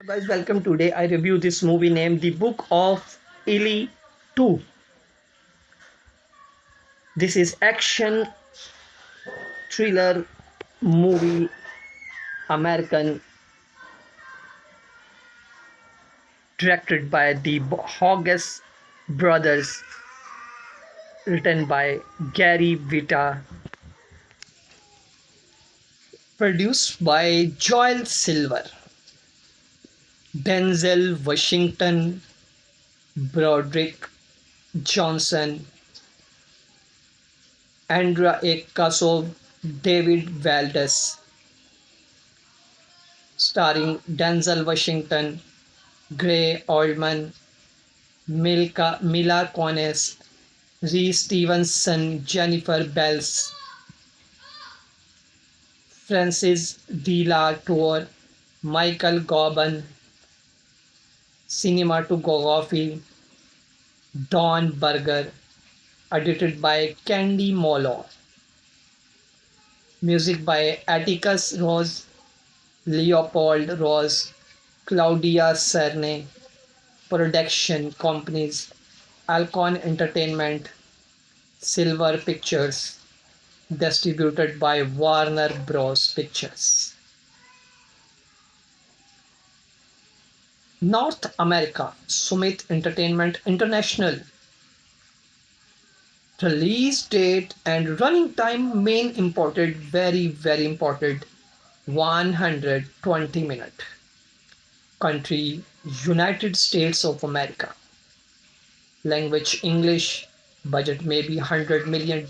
Guys, welcome. Today I review this movie named The Book of Eli 2. This is action thriller movie, American, directed by the Hogges brothers, written by Gary Vita, produced by Joel Silver, Denzel Washington, Broderick Johnson, Andra A. Kasov, David Valdez, starring Denzel Washington, Gray Oldman, Mila Kunis, Reese Stevenson, Jennifer Bells, Francis De La Tour, Michael Gobin, cinematography, Don Berger, edited by Candy Molo, music by Atticus Ross, Leopold Ross, Claudia Cerne, production companies Alcon Entertainment, Silver Pictures, distributed by Warner Bros. Pictures. North America, Summit Entertainment International. Release date and running time main important, very important, 120 minutes. Country, United States of America. Language, English. Budget maybe $100 million.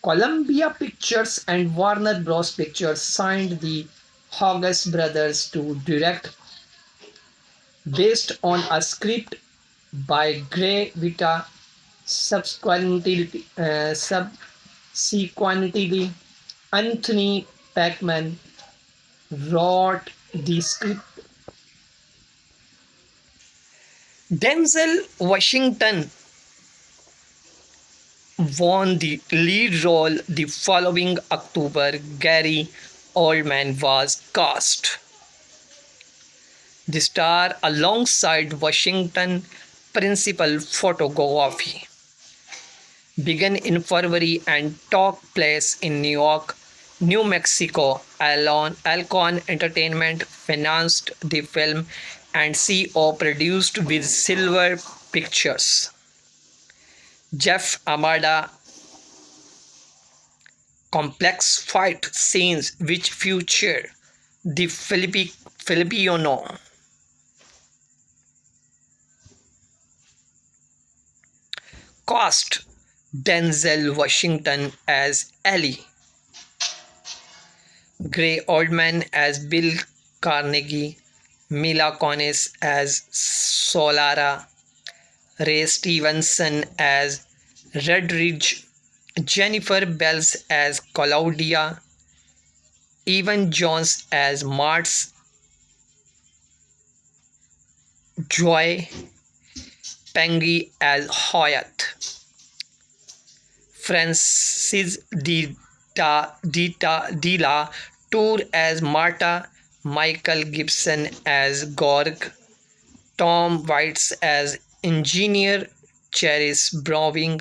Columbia Pictures and Warner Bros. Pictures signed the Hogges brothers to direct, based on a script by Gray Vita. Subsequently, Anthony Packman wrote the script. Denzel Washington won the lead role the following October. Gary Oldman was cast. The star alongside Washington principal photography began in February and took place in New York, New Mexico. Alcon Entertainment financed the film and CO produced with Silver Pictures. Jeff Amada. Complex fight scenes which feature the Filipino cast. Denzel Washington as Ellie, Gray Oldman as Bill Carnegie, Mila Kunis as Solara, Ray Stevenson as Redridge, Jennifer Bells as Claudia, Evan Jones as Martz, Joy Pengy as Hoyt, Francis De La Tour as Marta, Michael Gibson as Gorg, Tom Waits as Engineer, Charis Browning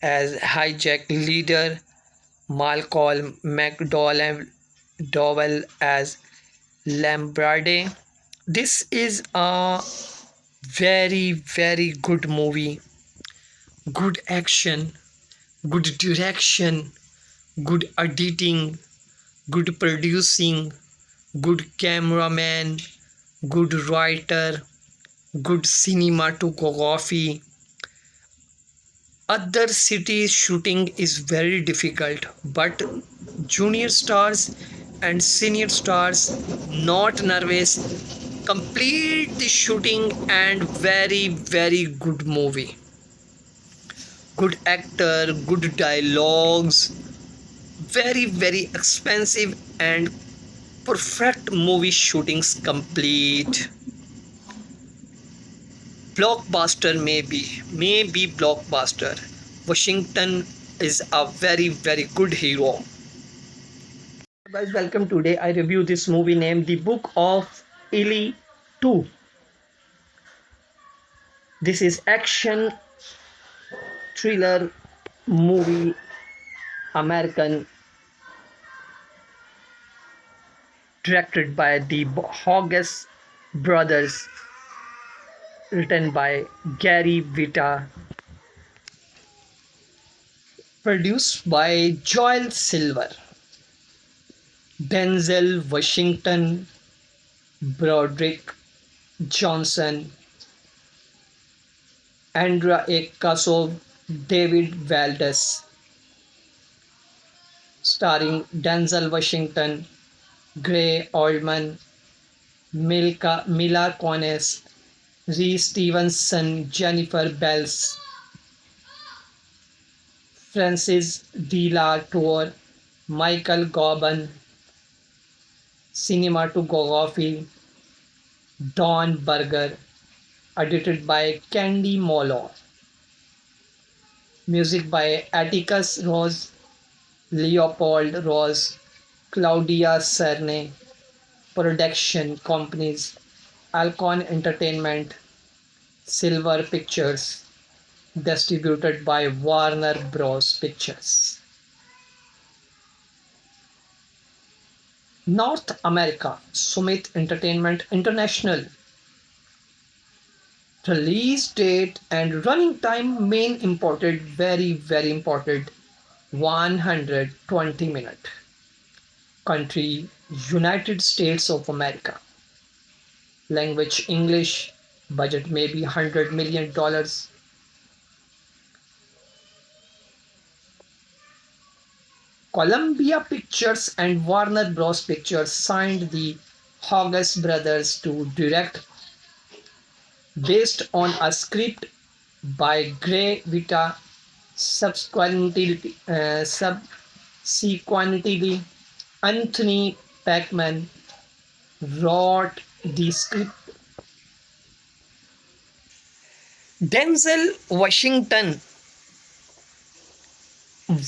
as Hijack Leader, Malcolm McDowell as Lambrade. This is a very good movie. Good action, good direction, good editing, good producing, good cameraman, good writer, good cinematography. Other cities shooting is very difficult, but junior stars and senior stars not nervous, complete the shooting, and very good movie. Good actor, good dialogues, very expensive and perfect movie shootings complete. Blockbuster maybe blockbuster. Washington is a very good hero. Guys, welcome. Today I review this movie named The Book of Eli 2. This is action thriller movie, American, directed by the Hogges brothers, written by Gary Vita, produced by Joel Silver, Denzel Washington, Broderick Johnson, Andra A. Kasov, David Valdez, starring Denzel Washington, Gray Oldman, Mila Kunis, Reese Stevenson, Jennifer Bells, Francis De La Tour, Michael Gordon, cinematography, Don Berger, edited by Candy Molo, music by Atticus Ross, Leopold Ross, Claudia Cerne, production companies Alcon Entertainment, Silver Pictures, distributed by Warner Bros. Pictures. North America, Summit Entertainment International. Release date and running time main important, very important, 120 minutes. Country, United States of America. Language, English. Budget maybe $100 million. Columbia Pictures and Warner Bros. Pictures signed the Hogges brothers to direct, based on a script by Gray Vita. Subsequently, Anthony Packman wrote the script. Denzel Washington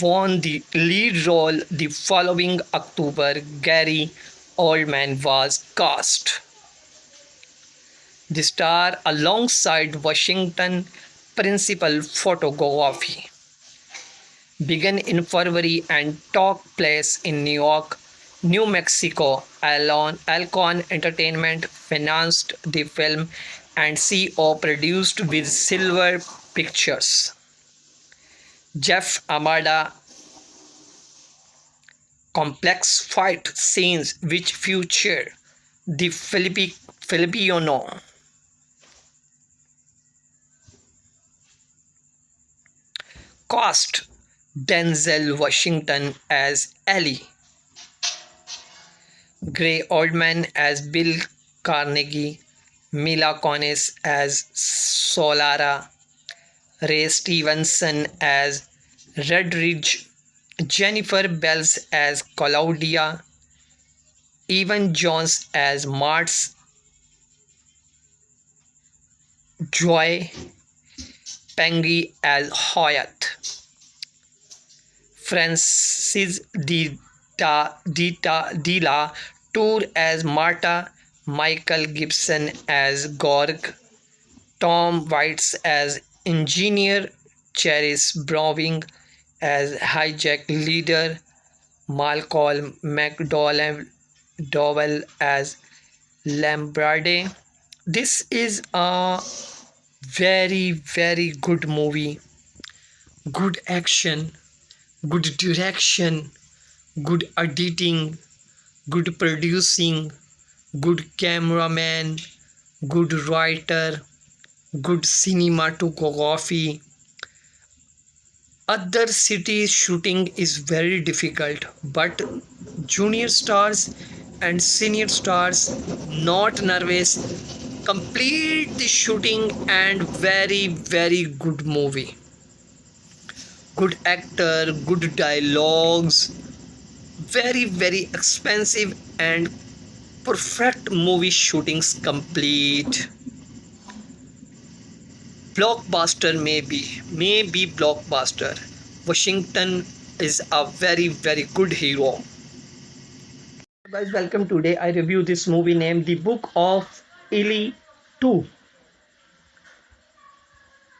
won the lead role the following October. Gary Oldman was cast. The star alongside Washington principal photography began in February and took place in New York, New Mexico. Alcon Entertainment financed the film and CO produced with Silver Pictures. Jeff Amada. Complex fight scenes which feature the Filipino cast. Denzel Washington as Ellie, Gray Oldman as Bill Carnegie, Mila Kunis as Solara, Ray Stevenson as Redridge, Jennifer Bells as Claudia, Evan Jones as Martz, Joy Pengy as Hoyt, Francis De La Tour as Marta, Michael Gibson as Gorg, Tom Waits as Engineer, Charis Browning as Hijack Leader, Malcolm McDowell as Lambrade. This is a very good movie. Good action, good direction, good editing, good producing, good cameraman, good writer, good cinematography. Other cities shooting is very difficult, but junior stars and senior stars not nervous, complete the shooting, and very good movie. Good actor, good dialogues, very expensive and perfect movie shootings complete. Blockbuster, maybe blockbuster. Washington is a very good hero. Guys, welcome. Today I review this movie named The Book of Eli 2.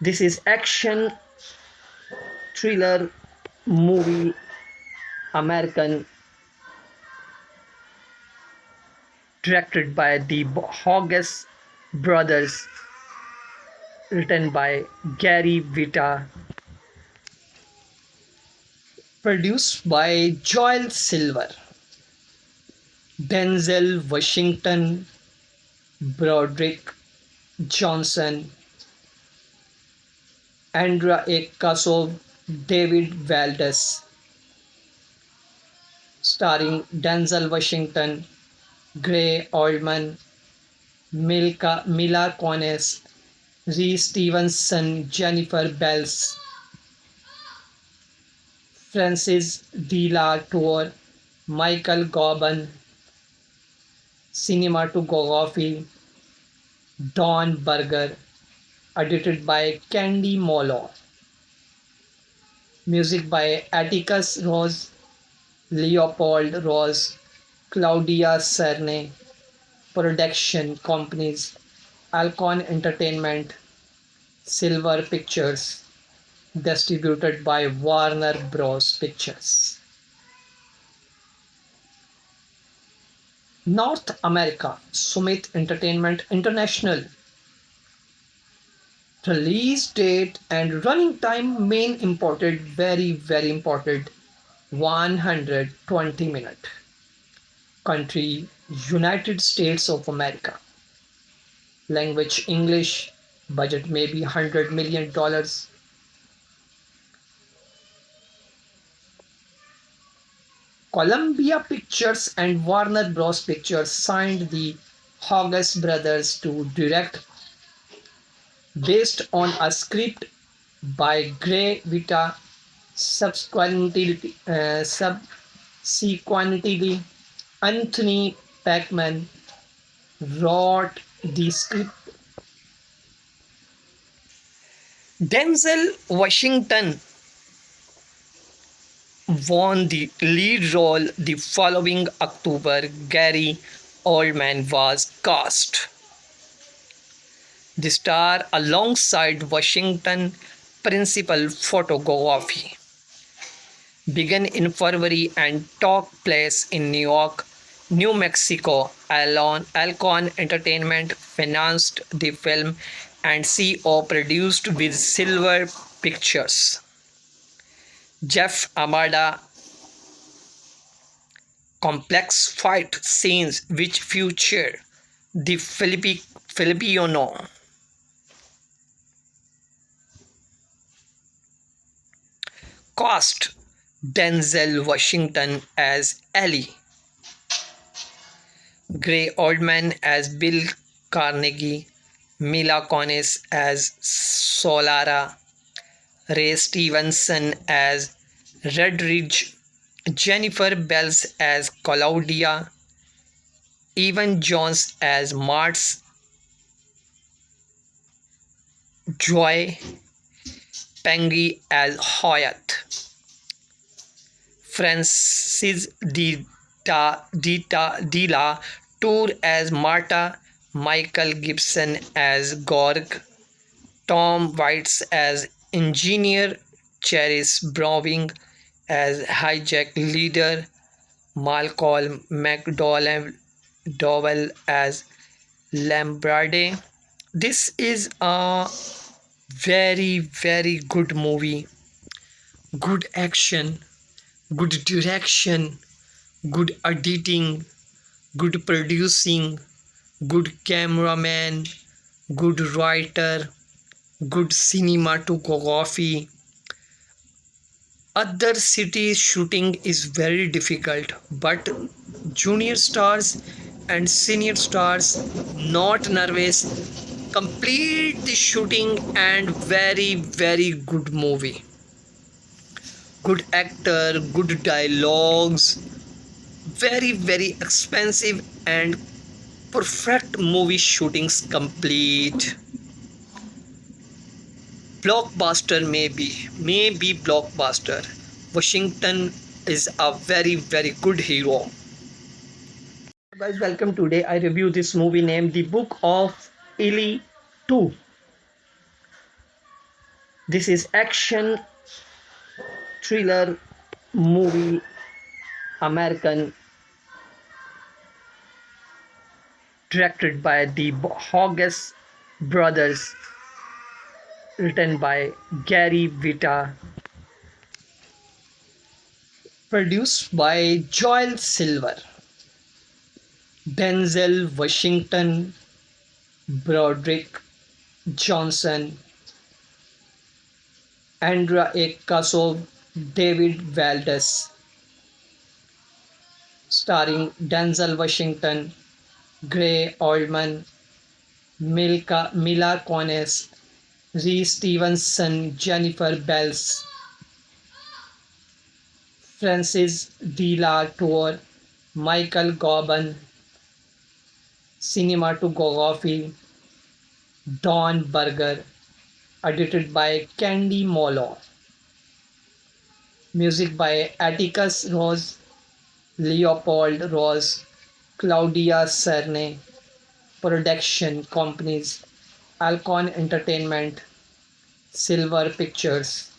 This is action thriller movie American, directed by the Hogges brothers, written by Gary Vita, produced by Joel Silver, Denzel Washington, Broderick Johnson, Andrea A. Kasov, David Valdez, starring Denzel Washington, Gray Oldman, Mila Kunis, Reese Stevenson, Jennifer Bells, Francis De La Tour, Michael Gobin, cinematography Don Berger, edited by Candy Molo, music by Atticus Ross, Leopold Ross, Claudia Cerne, production companies Alcon Entertainment, Silver Pictures, distributed by Warner Bros. Pictures. North America, Summit Entertainment International. Release date and running time main imported, very important, 120 minute. Country United States of America. Language English. Budget maybe $100 million. Columbia Pictures and Warner Bros. Pictures signed the Hogges brothers to direct, based on a script by Gray Vita. Subsequently, Anthony Packman wrote the script. Denzel Washington won the lead role the following October. Gary Oldman was cast. The star alongside Washington principal photography began in February and took place in New York, New Mexico. Alcon Entertainment financed the film and CO produced with Silver Pictures. Jeff Amada. Complex fight scenes which feature the Filipino cast: Denzel Washington as Ellie, Gray Oldman as Bill Carnegie, Mila Kunis as Solara, Ray Stevenson as Red Ridge, Jennifer Bells as Claudia, Evan Jones as Martz, Joy Pengy as Hoyt, Francis De La Tour as Marta, Michael Gibson as Gorg, Tom Waits as Engineer, Charis Browning as Hijack Leader, Malcolm McDowell as Lambrade. This is a very good movie. Good action, good direction, good editing, good producing, good cameraman, good writer, good cinematography. Other cities shooting is very difficult, but junior stars and senior stars not nervous, complete the shooting, and very good movie. Good actor, good dialogues, very expensive and perfect movie shootings complete. Blockbuster, maybe blockbuster. Washington is a very good hero. Guys, welcome. Today I review this movie named The Book of Eli 2. This is action thriller movie, American, directed by the Hogges brothers, written by Gary Vita, produced by Joel Silver, Denzel Washington, Broderick Johnson, Andra A. Kasov, David Valdez, starring Denzel Washington, Gray Oldman, Mila Kunis, Reese Stevenson, Jennifer Bells, Francis De La Tour, Michael Gauban, cinematography, Don Berger, edited by Candy Molo, music by Atticus Ross, Leopold Ross, Claudia Cerne, production companies Alcon Entertainment, Silver Pictures,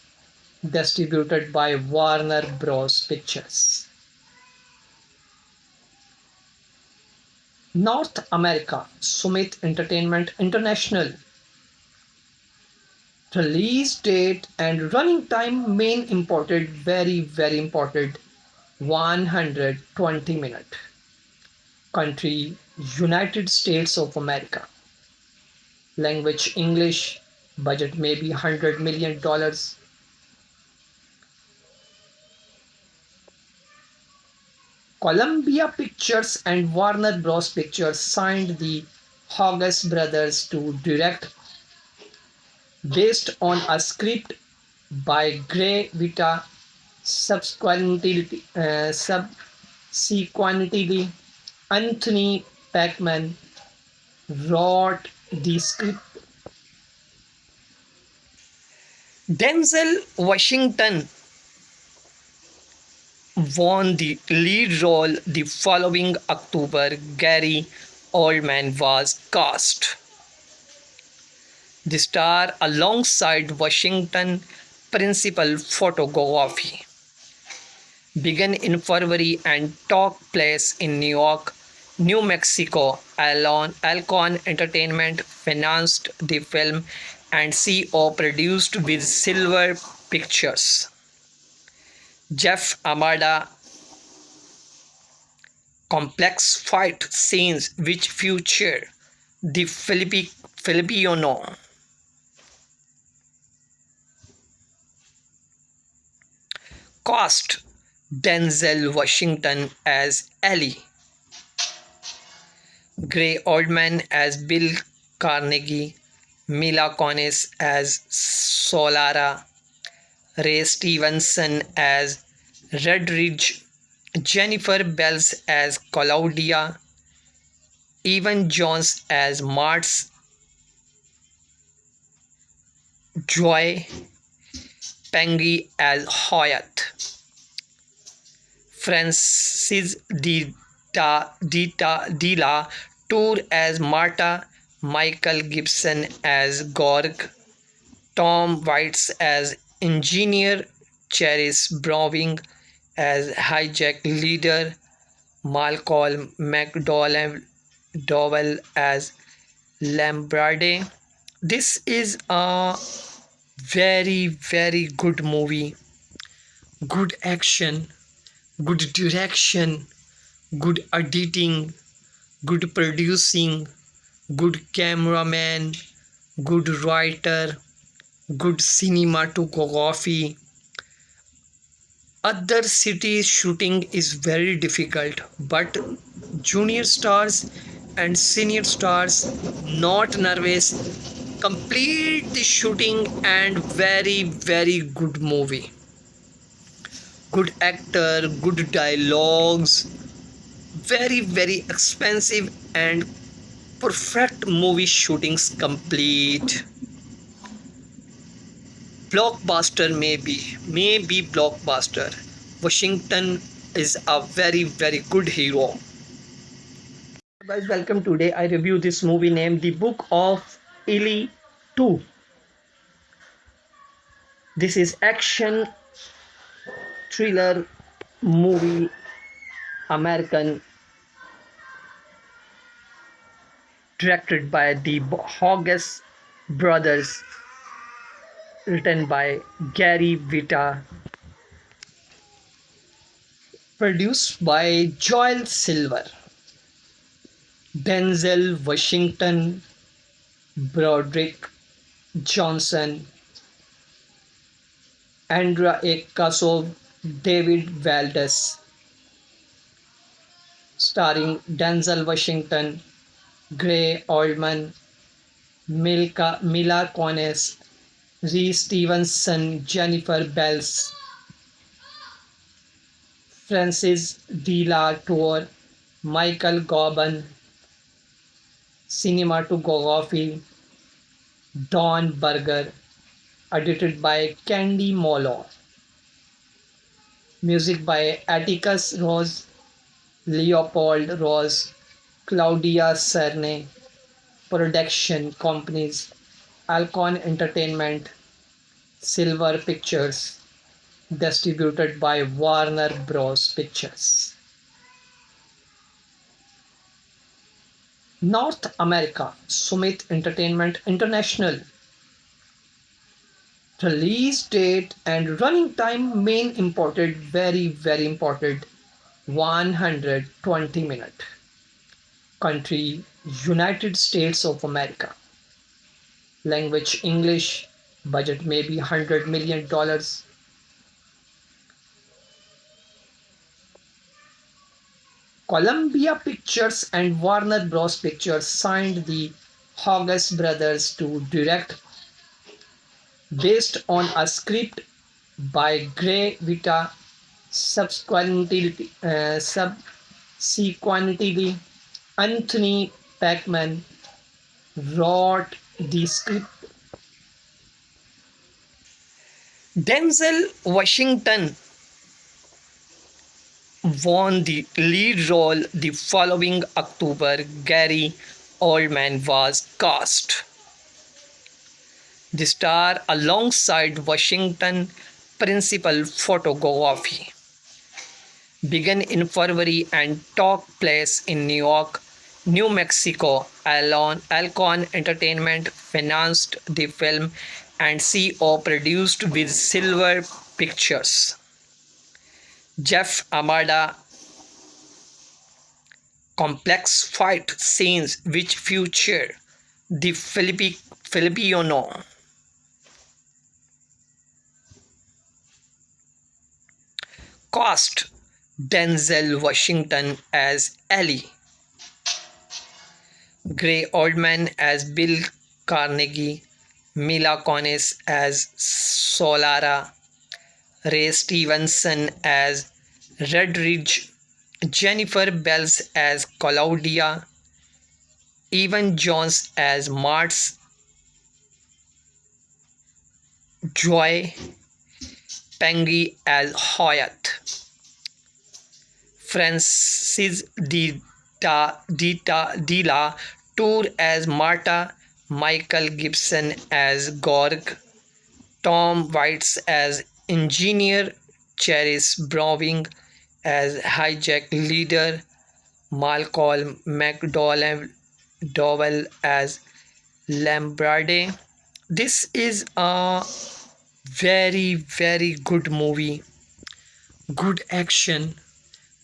distributed by Warner Bros. Pictures. North America, Summit Entertainment International. Release date and running time main important, very important, 120 minutes. Country United States of America. Language English. Budget maybe $100 million. Columbia Pictures and Warner Bros. Pictures signed the Hogges brothers to direct, based on a script by Gray Vita. Subsequently, Anthony Packman wrote the script. Denzel Washington won the lead role the following October. Gary Oldman was cast. The star alongside Washington principal photography began in February and took place in New York, New Mexico. Alcon Entertainment financed the film and CO produced with Silver Pictures. Jeff Amada. Complex fight scenes which feature the Filipino cast. Denzel Washington as Ellie, Gray Oldman as Bill Carnegie, Mila Kunis as Solara, Ray Stevenson as Redridge, Jennifer Bells as Claudia, Evan Jones as Martz, Joy Pengy as Hoyt, Francis De La Tour as Marta, Michael Gibson as Gorg, Tom Waits as Engineer, Charis Browning as Hijack Leader, Malcolm McDowell as Lambrade. This is a very good movie. Good action, good direction, good editing, good producing, good cameraman, good writer, good cinematography. Other cities shooting is very difficult, but junior stars and senior stars not nervous, complete the shooting, and very good movie. Good actor, good dialogues, very expensive and perfect movie shootings complete. Blockbuster maybe blockbuster. Washington is a very good hero. Guys, welcome. Today I review this movie named The Book of Eli 2. This is action thriller movie, American, directed by the Hogges brothers, written by Gary Vita, produced by Joel Silver, Denzel Washington, Broderick Johnson, Andra Kasov, David Valdez, starring Denzel Washington, Gray Oldman, Mila Kunis, Reese Stevenson, Jennifer Bells, Francis De La Tour, Michael Gobin, cinematography, Don Berger, edited by Candy Molo, music by Atticus Ross, Leopold Ross, Claudia Cerne, production companies Alcon Entertainment, Silver Pictures, distributed by Warner Bros. Pictures. North America, Summit Entertainment International. Release date and running time main important, very important, 120 minutes. Country, United States of America. Language, English. Budget maybe $100 million. Columbia Pictures and Warner Bros. Pictures signed the Hogges brothers to direct, based on a script by Gray Vita. Subsequently, Anthony Packman wrote the script. Denzel Washington won the lead role the following October. Gary Oldman was cast. The star alongside Washington principal photography began in February and took place in New York, New Mexico. Alcon Entertainment financed the film and CO produced with Silver Pictures. Jeff Amada. Complex fight scenes which feature the Filipino cast. Denzel Washington as Ellie, Gray Oldman as Bill Carnegie, Mila Kunis as Solara, Ray Stevenson as Redridge, Jennifer Bells as Claudia, Evan Jones as Martz, Joy Pengy as Hoyt, Francis De La Tour as Marta, Michael Gibson as Gorg, Tom Waits as Engineer, Charis Browning as Hijack Leader, Malcolm McDowell as Lambrade. This is a very good movie. Good action,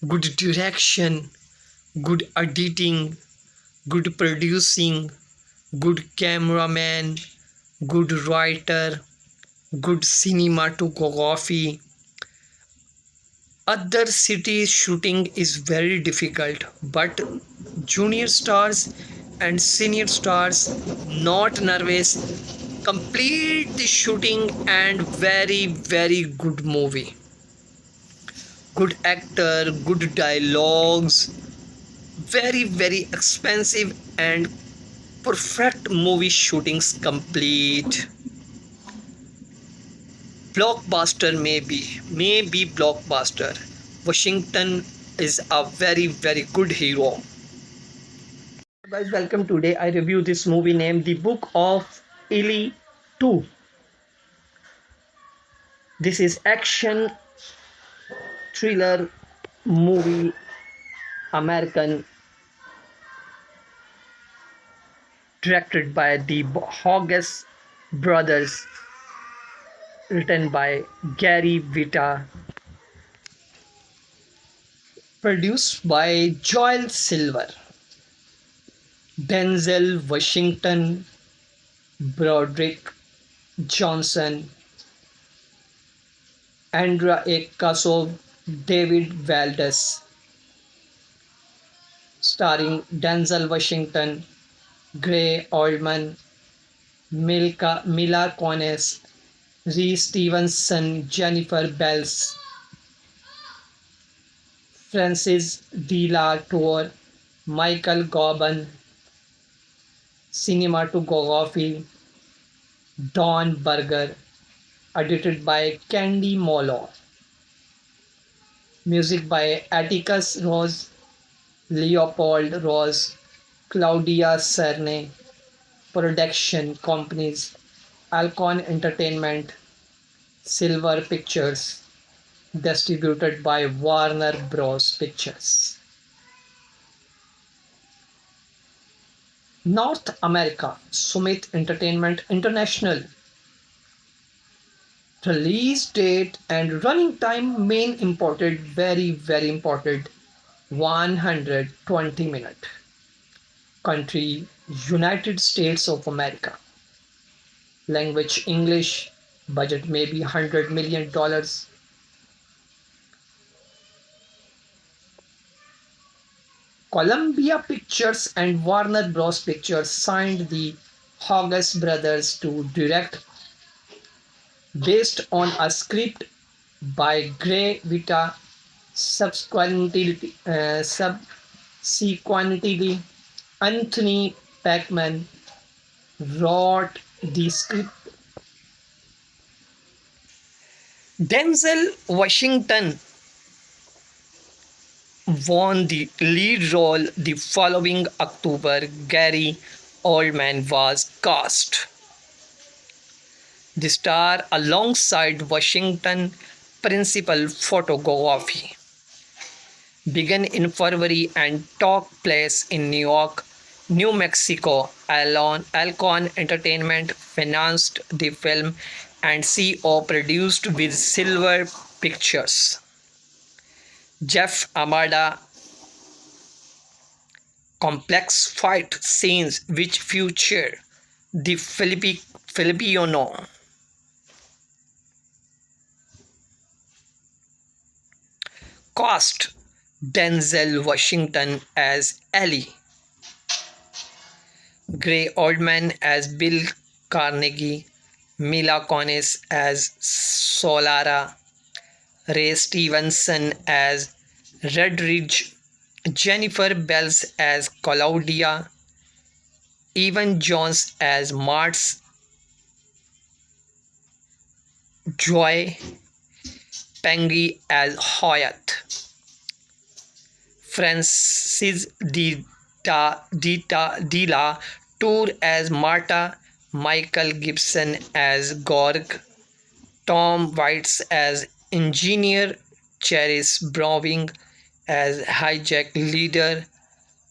good direction, good editing, good producing, good cameraman, good writer, good cinematography. Other cities shooting is very difficult, but junior stars and senior stars not nervous, complete the shooting and very good movie. Good actor, good dialogues, very expensive and perfect movie shootings complete. Blockbuster maybe blockbuster. Washington is a very good hero. Guys, welcome. Today I review this movie named The Book of Eli 2. This is action thriller movie, American, directed by the Hogges brothers, written by Gary Vita, produced by Joel Silver, Denzel Washington, Broderick Johnson, Andrea A. Kasov, David Valdez, starring Denzel Washington, Gray Oldman, Mila Kunis, Reese Stevenson, Jennifer Bells, Francis De La Tour, Michael Gordon, cinematography, Don Berger, edited by Candy Molo, music by Atticus Ross, Leopold Ross, Claudia Cerne, production companies Alcon Entertainment, Silver Pictures, distributed by Warner Bros. Pictures. North America, Summit Entertainment International. Release date and running time main important, very important, 120 minutes. Country, United States of America. Language, English. Budget maybe $100 million. Columbia Pictures and Warner Bros. Pictures signed the Hogges brothers to direct, based on a script by Gray Vita. Subsequently, Anthony Packman wrote the script. Denzel Washington won the lead role the following October. Gary Oldman was cast. The star alongside Washington principal photography began in February and took place in New York, New Mexico. Alcon Entertainment financed the film and CO produced with Silver Pictures. Jeff Amada. Complex fight scenes which feature the Filipino cast: Denzel Washington as Ellie, Gray Oldman as Bill Carnegie, Mila Kunis as Solara, Ray Stevenson as Redridge, Jennifer Bells as Claudia, Evan Jones as Martz, Joy Pengy as Hoyt, Francis De La Tour as Marta, Michael Gibson as Gorg, Tom Waits as Engineer, Charis Browning as Hijack Leader,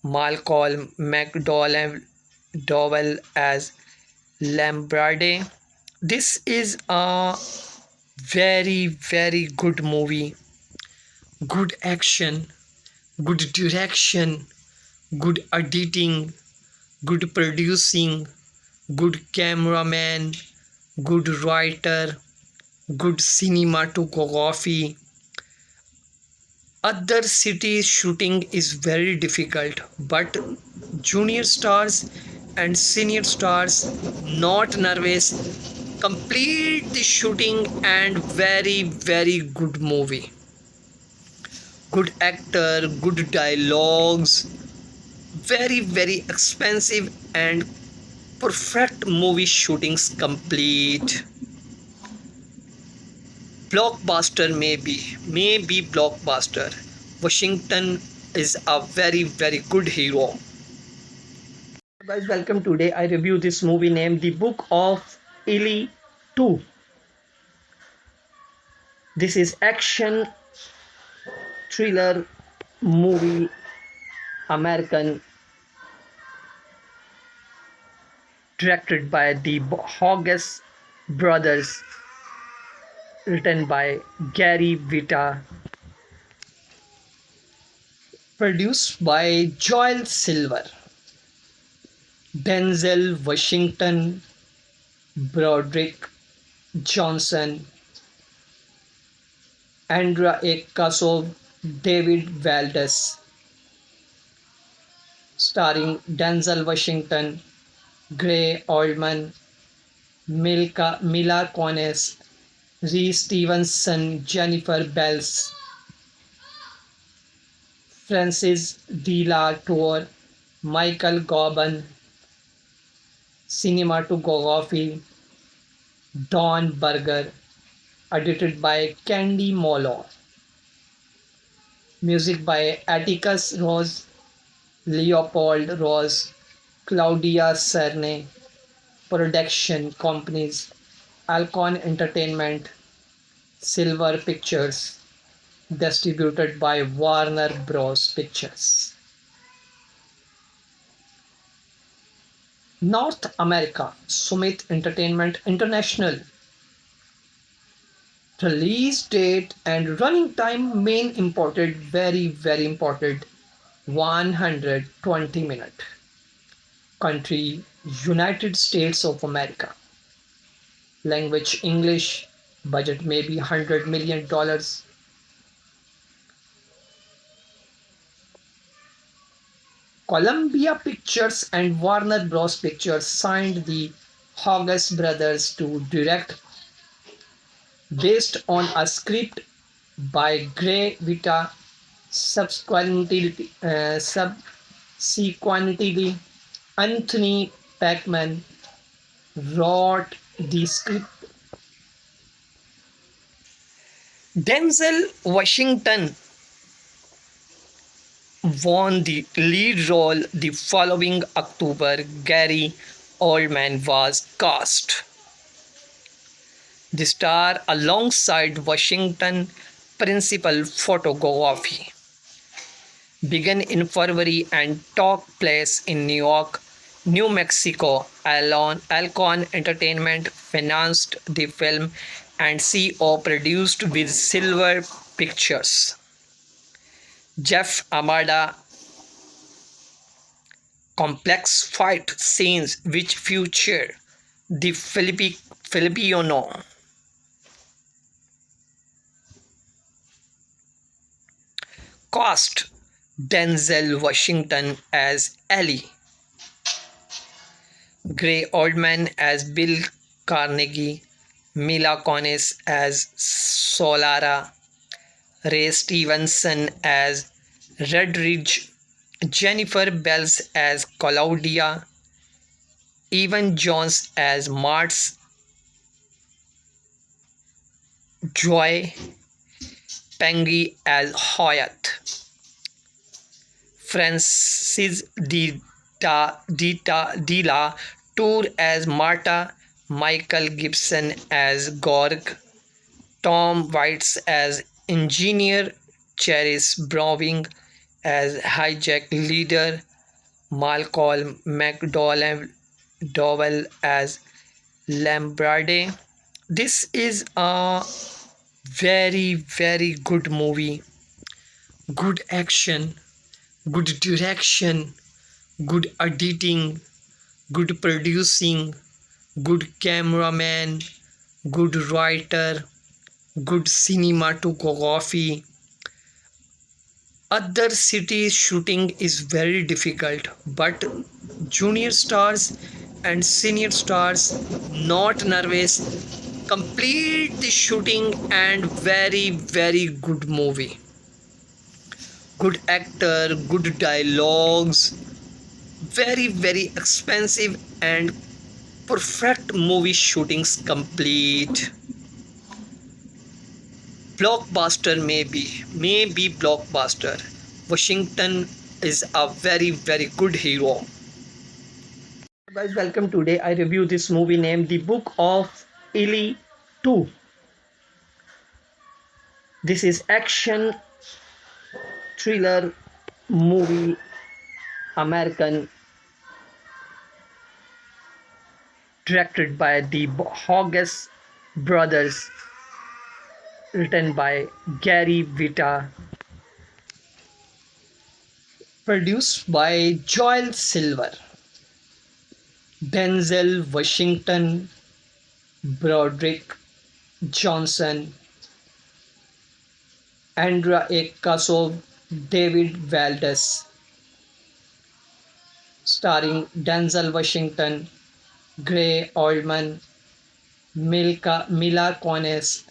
Malcolm McDowell as Lambrade. This is a very good movie. Good action, good direction, good editing, good producing, good cameraman, good writer, good cinematography. Other cities shooting is very difficult, but junior stars and senior stars not nervous, complete the shooting, and very good movie. Good actor, good dialogues, very expensive and perfect movie shootings complete. Blockbuster, maybe blockbuster. Washington is a very good hero. Guys, welcome. Today I review this movie named The Book of Eli 2. This is action thriller movie American, directed by the Hogges brothers, written by Gary Vita, produced by Joel Silver, Denzel Washington, Broderick Johnson, Andrea A. Kasov, David Valdez, starring Denzel Washington, Gray Oldman, Mila Kunis, Reese Stevenson, Jennifer Bells, Francis De La Tour, Michael Gobin, cinematography Don Berger, edited by Candy Molo, music by Atticus Ross, Leopold Ross, Claudia Cerne, production companies Alcon Entertainment, Silver Pictures, distributed by Warner Bros. Pictures. North America, Summit Entertainment International. Release date and running time main imported, very imported, 120 minutes. Country United States of America. Language English. Budget maybe $100 million. Columbia Pictures and Warner Bros. Pictures signed the Hogges brothers to direct, based on a script by Gray Vita. Subsequently, Anthony Packman wrote the script. Denzel Washington won the lead role the following October. Gary Oldman was cast. The star alongside Washington principal photography began in February and took place in New York, New Mexico. Alcon Entertainment financed the film and CO produced with Silver Pictures. Jeff Amada. Complex fight scenes which feature the Filipino cast: Denzel Washington as Ellie, Gray Oldman as Bill Carnegie, Mila Kunis as Solara, Ray Stevenson as Redridge, Jennifer Bells as Claudia, Evan Jones as Martz, Joy Pengy as Hoyt, Francis De La Tour as Marta, Michael Gibson as Gorg, Tom Waits as Engineer, Charis Browning as hijack leader, Malcolm McDowell as Lambrade. This is a very good movie. Good action, good direction, good editing, good producing, good cameraman, good writer, good cinematography. Other cities shooting is very difficult, but junior stars and senior stars not nervous, complete the shooting, and very good movie. Good actor, good dialogues, very expensive and perfect movie shootings complete. Blockbuster, maybe blockbuster. Washington is a very good hero. Guys, welcome. Today I review this movie named The Book of Eli 2. This is action thriller movie, American, directed by the Hogges brothers, written by Gary Vita, produced by Joel Silver, Denzel Washington, Broderick Johnson, Andra A. Kasov, David Valdez, starring Denzel Washington, Gray Oldman, Mila Kunis,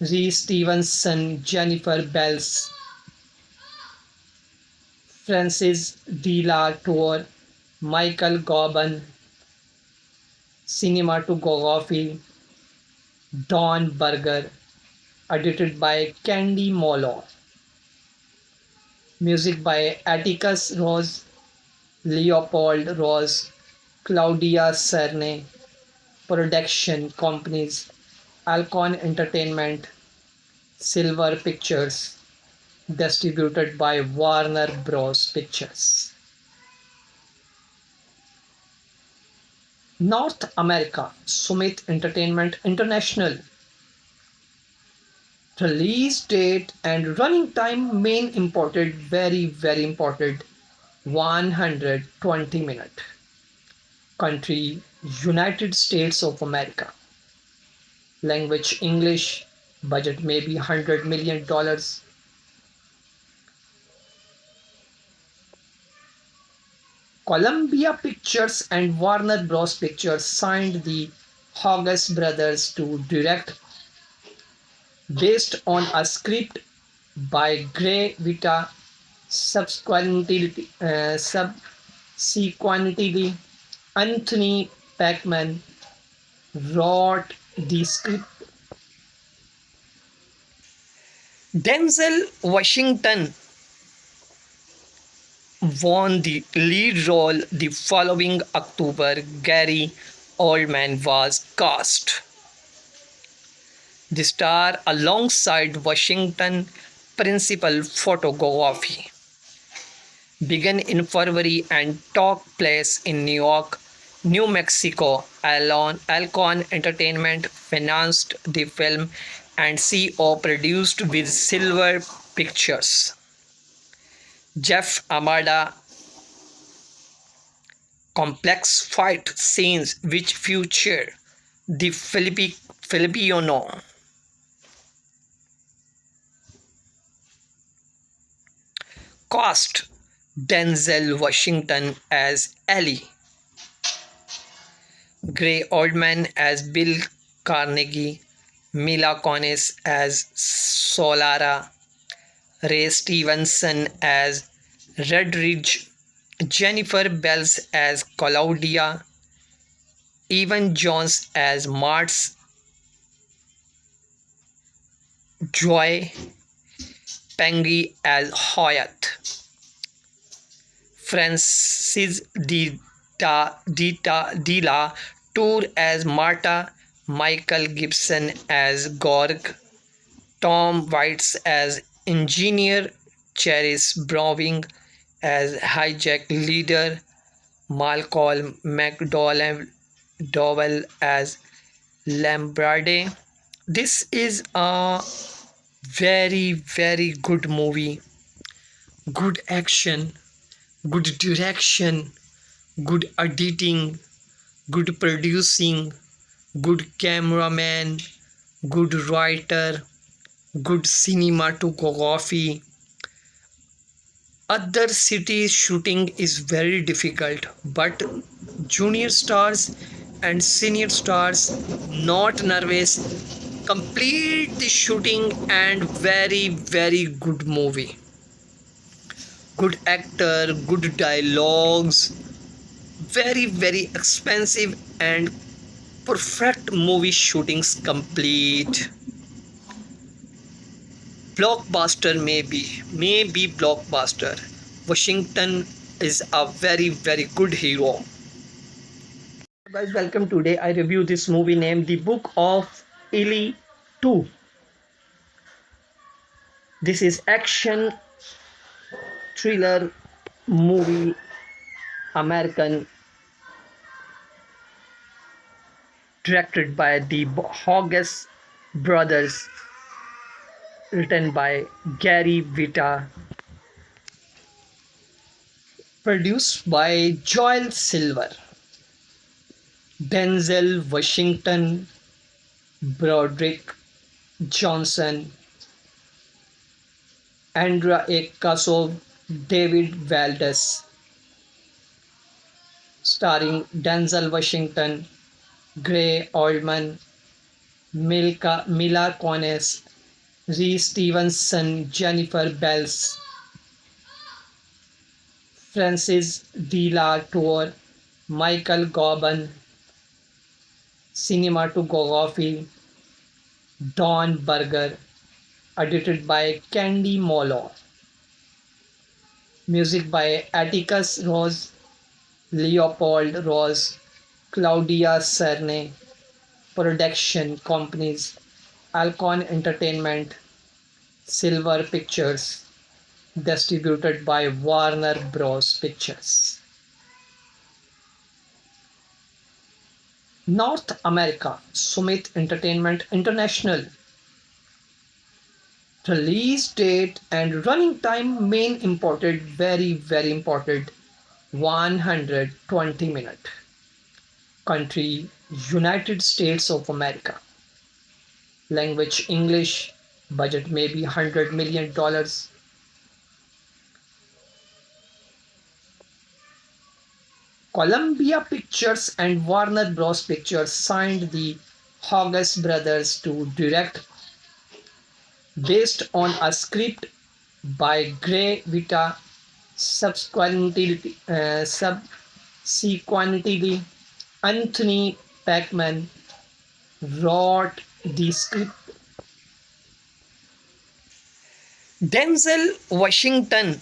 Reese Stevenson, Jennifer Bells, Francis De La Tour, Michael Gobin, cinematography, Don Berger, edited by Candy Molo, music by Atticus Ross, Leopold Ross, Claudia Cerne, production companies Alcon Entertainment, Silver Pictures, distributed by Warner Bros. Pictures. North America, Summit Entertainment International. Release date and running time main important, very important, 120 minutes. Country United States of America. Language English. Budget maybe $100 million. Columbia Pictures and Warner Bros. Pictures signed the Hogges brothers to direct, based on a script by Gray Vita. Subsequently, Anthony Packman wrote the script. Denzel Washington won the lead role the following October. Gary Oldman was cast. The star alongside Washington principal photography began in February and took place in New York, New Mexico. Alcon Entertainment financed the film and CO produced with Silver Pictures. Jeff Amada. Complex fight scenes which feature the Filipino cast: Denzel Washington as Ellie, Gray Oldman as Bill Carnegie, Mila Kunis as Solara, Ray Stevenson as Redridge, Jennifer Bells as Claudia, Evan Jones as Martz, Joy Pengy as Hoyt, Francis De La Tour as Marta, Michael Gibson as Gorg, Tom Waits as Engineer, Charis Browning as Hijack Leader, Malcolm McDowell as Lambrade. This is a very good movie. Good action, good direction, good editing, good producing, good cameraman, good writer, good cinematography. Other cities shooting is very difficult, but junior stars and senior stars not nervous, complete the shooting, and very good movie. Good actor, good dialogues, very expensive and perfect movie shootings complete. Blockbuster, maybe blockbuster. Washington is a very good hero. Guys, welcome. Today I review this movie named The Book of Eli 2. This is action thriller movie, American, directed by the Hogges brothers, written by Gary Vita, produced by Joel Silver, Denzel Washington, Broderick Johnson, Andra A. Kasov, David Valdez, starring Denzel Washington, Gray Oldman, Mila Kunis, Reese Stevenson, Jennifer Bells, Francis De La Tour, Michael Gordon, cinematography, Don Berger, edited by Candy Molo, music by Atticus Ross, Leopold Ross, Claudia Cerne, production companies Alcon Entertainment, Silver Pictures, distributed by Warner Bros. Pictures. North America, Summit Entertainment International. Release date and running time main important, very important, 120 minutes. Country, United States of America. Language, English. Budget maybe $100 million. Columbia Pictures and Warner Bros. Pictures signed the Hogges brothers to direct, based on a script by Gray Vita. Subsequently, Anthony Packman wrote the script. Denzel Washington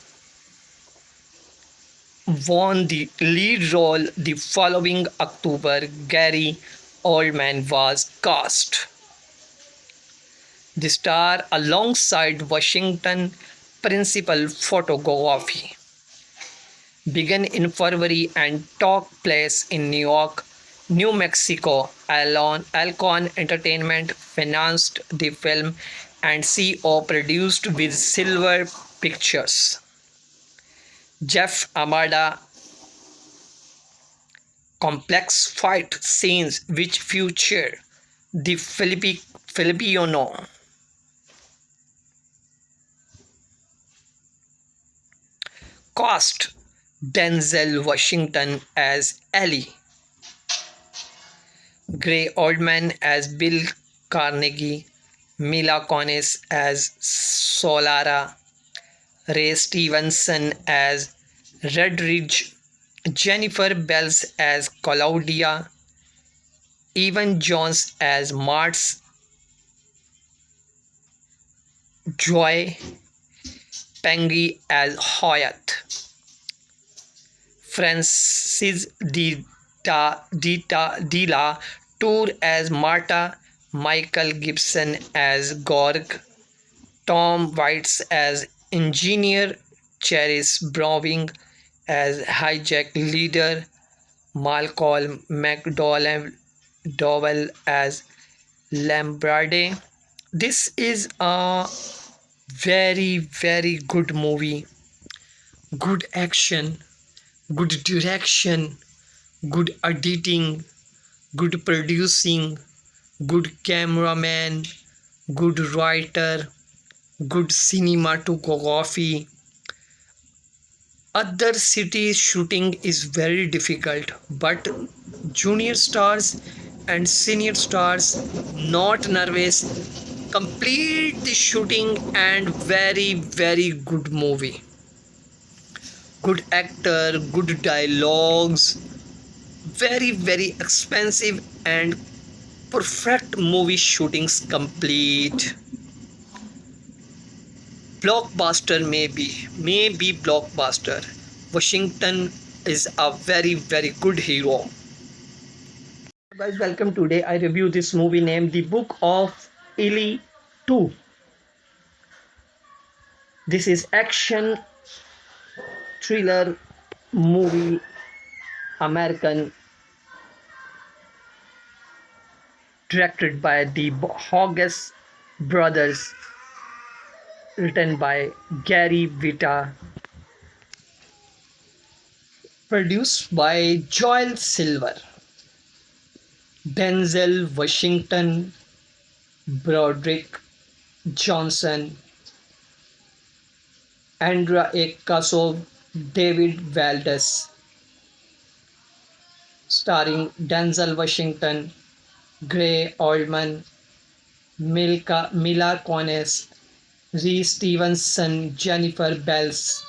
won the lead role the following October. Gary Oldman was cast. The star alongside Washington principal photography began in February and took place in New York, New Mexico. Alcon Entertainment financed the film and CO produced with Silver Pictures. Jeff Amada. Complex fight scenes which feature the Filipino cast. Denzel Washington as Ellie, Gray Oldman as Bill Carnegie, Mila Kunis as Solara, Ray Stevenson as Redridge, Jennifer Bells as Claudia, Evan Jones as Martz, Joy Pengy as Hoyt, Francis De La Tour as Marta, Michael Gibson as Gorg, Tom Waits as Engineer, Charis Browning as Hijack Leader, Malcolm McDowell as Lambrade. This is a very good movie. Good action, good direction, good editing, good producing, good cameraman, good writer, good cinematography. Other cities shooting is very difficult, but junior stars and senior stars not nervous, complete the shooting, and very good movie. Good actor, good dialogues, very expensive and perfect movie shootings complete. Blockbuster, maybe blockbuster. Washington is a very good hero. Guys, welcome. Today I review this movie named The Book of Eli 2. This is action thriller movie, American, directed by the Hogges brothers, written by Gary Vita, produced by Joel Silver, Denzel Washington, Broderick Johnson, Andrea A. Kasov, David Valdez, starring Denzel Washington, Gray Oldman, Mila Kunis, Reese Stevenson, Jennifer Bells,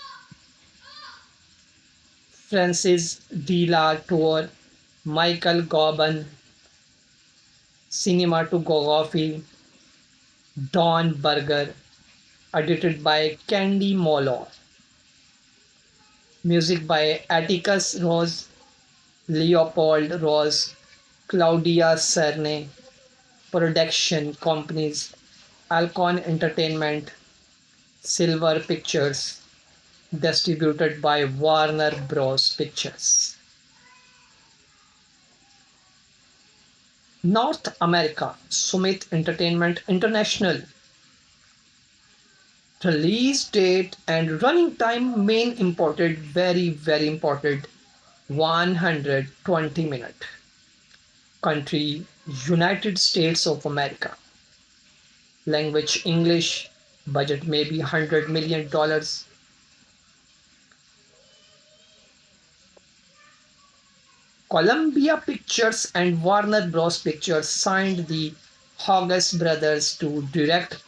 Francis De La Tour, Michael Gordon, cinematography, Don Berger, edited by Candy Molo, music by Atticus Ross, Leopold Ross, Claudia Cerne, production companies Alcon Entertainment, Silver Pictures, distributed by Warner Bros. Pictures. North America, Summit Entertainment International. Release date and running time main important, very important, 120 minutes. Country, United States of America. Language, English. Budget maybe $100 million. Columbia Pictures and Warner Bros. Pictures signed the Hogges brothers to direct,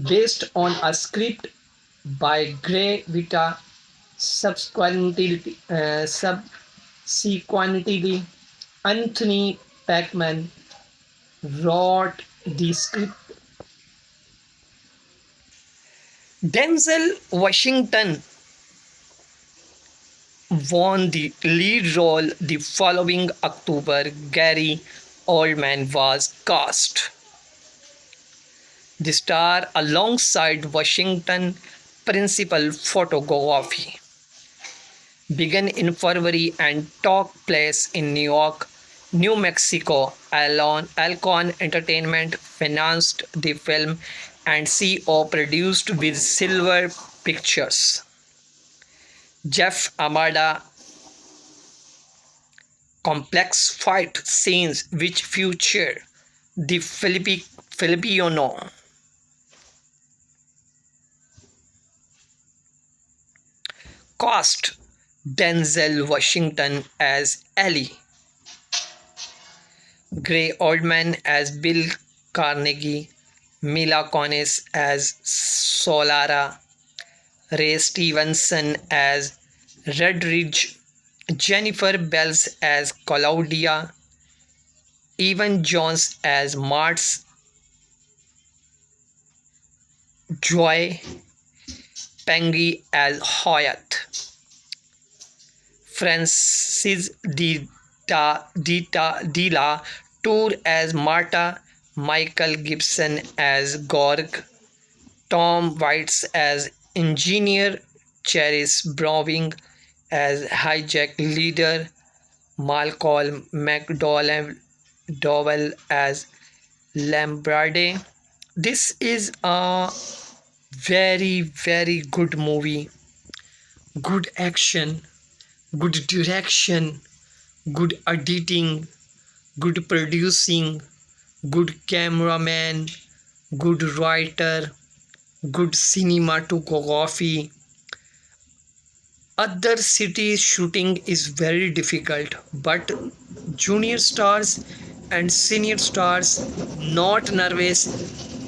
based on a script by Gray Vita. Subsequently, Anthony Packman wrote the script. Denzel Washington won the lead role the following October. Gary Oldman was cast. The star alongside Washington. Principal photography began in February and took place in New York, New Mexico. Alcon Entertainment financed the film and CO produced with Silver Pictures. Jeff Amada. Complex fight scenes which feature the Filipino cast. Denzel Washington as Ellie, Gray Oldman as Bill Carnegie, Mila Kunis as Solara, Ray Stevenson as Red Ridge, Jennifer Bells as Claudia, Evan Jones as Martz, Joy Pengy as Hoyt, Francis De La Tour as Marta, Michael Gibson as Gorg, Tom Waits as Engineer, Charis Browning as Hijack Leader, Malcolm McDowell as Lambrade. This is a very good movie. Good action, good direction, good editing, good producing, good cameraman, good writer, good cinematography. Other cities shooting is very difficult, but junior stars and senior stars not nervous,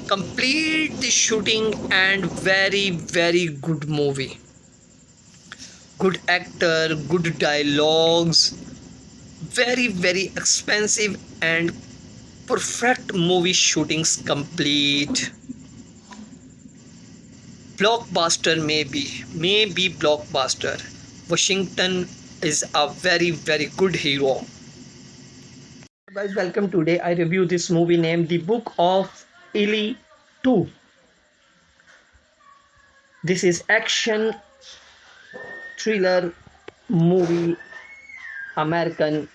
complete the shooting and very good movie. Good actor, good dialogues, very expensive and perfect movie shootings complete. Blockbuster maybe blockbuster. Washington is a very good hero. Guys, welcome. Today I review this movie named The Book of Eli 2. This is action thriller movie, American,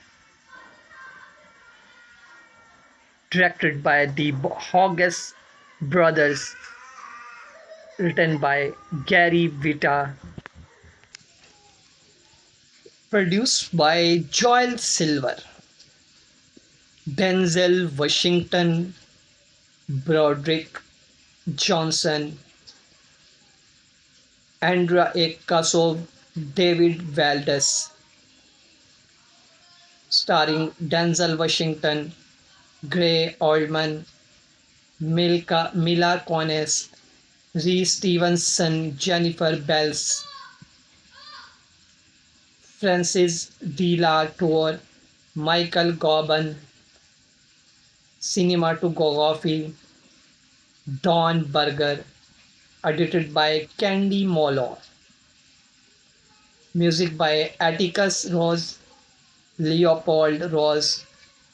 directed by the Hogges brothers, written by Gary Vita, produced by Joel Silver, Denzel Washington, Broderick Johnson, Andrea A. Kasov, David Valdez, starring Denzel Washington, Gray Oldman, Mila Kunis, Reese Stevenson, Jennifer Bells, Francis De La Tour, Michael Gobin, cinematography, Don Berger, edited by Candy Molo, music by Atticus Ross, Leopold Ross,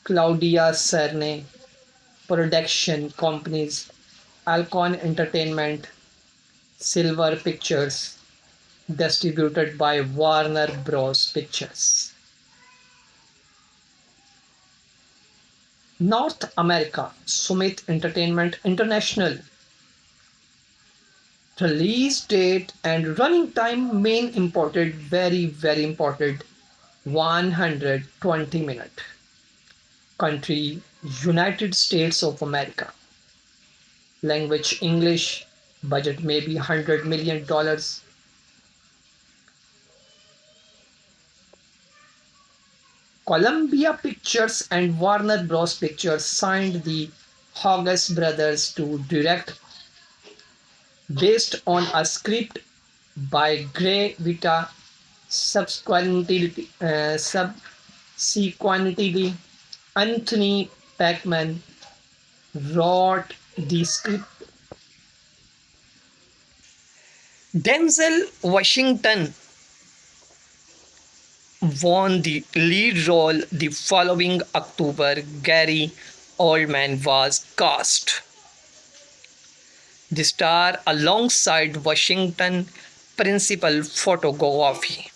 Claudia Cerne, production companies Alcon Entertainment, Silver Pictures, distributed by Warner Bros. Pictures. North America, Summit Entertainment International. Release date and running time main imported, very imported, 120 minutes. Country United States of America. Language English. Budget maybe $100 million. Columbia Pictures and Warner Bros. Pictures signed the Hogges brothers to direct, based on a script by Gray Vita. Subsequently, Anthony Packman wrote the script. Denzel Washington won the lead role the following October. Gary Oldman was cast. The star alongside Washington principal photography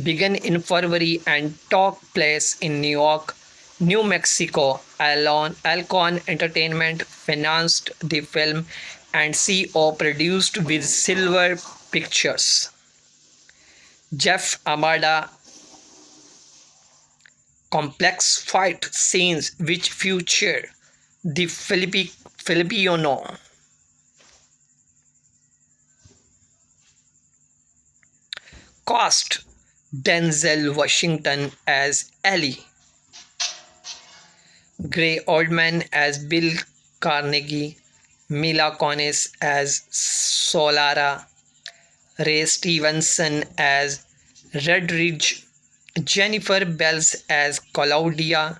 began in February and took place in New York, New Mexico. Alcon Entertainment financed the film and CO produced with Silver Pictures. Jeff Amada. Complex fight scenes which feature the Filipino cast: Denzel Washington as Ellie, Gray Oldman as Bill Carnegie, Mila Kunis as Solara, Ray Stevenson as Redridge, Jennifer Bells as Claudia,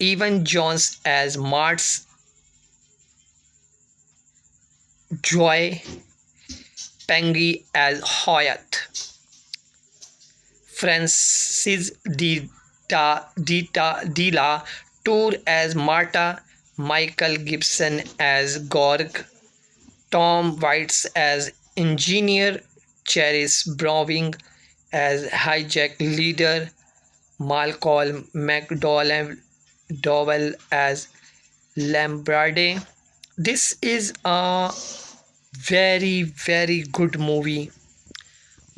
Evan Jones as Martz, Joy Pengy as Hoyt, Francis De La Tour as Marta, Michael Gibson as Gorg, Tom Waits as Engineer, Charis Browning as Hijack Leader, Malcolm McDowell as Lambrade. This is a very good movie.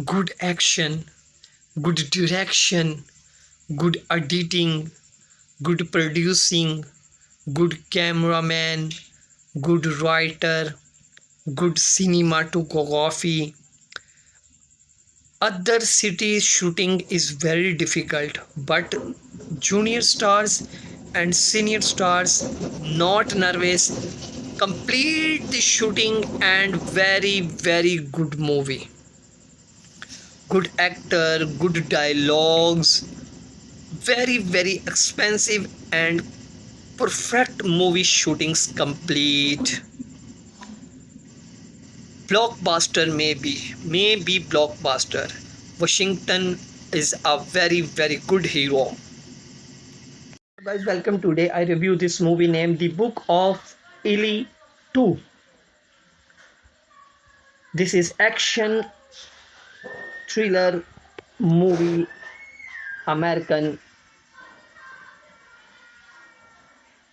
Good action, good direction, good editing, good producing, good cameraman, good writer, good cinematography. Other cities shooting is very difficult, but junior stars and senior stars not nervous, complete the shooting, and very good movie. Good actor, good dialogues, very expensive and perfect movie shootings complete. Blockbuster, maybe blockbuster. Washington is a very good hero. Guys, welcome. Today I review this movie named The Book of Eli 2. This is action thriller movie, American,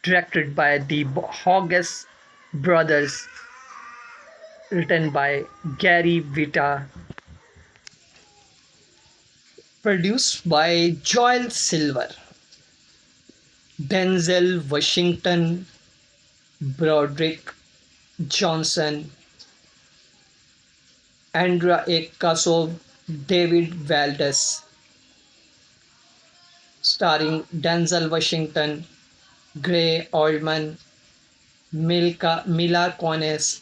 directed by the Hogges brothers, written by Gary Vita, produced by Joel Silver, Denzel Washington, Broderick Johnson, Andra Kasov, David Valdez, starring Denzel Washington, Gray Oldman, Mila Kunis,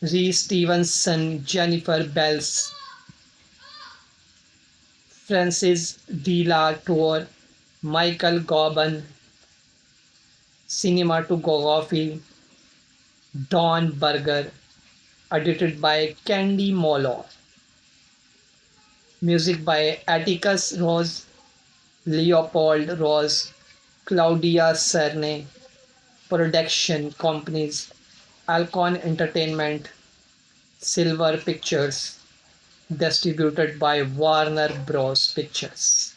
Reese Stevenson, Jennifer Bells, Francis De La Tour, Michael Gobin, cinematography, Don Berger, edited by Candy Molo, music by Atticus Ross, Leopold Ross, Claudia Cerne, production companies Alcon Entertainment, Silver Pictures, distributed by Warner Bros. Pictures.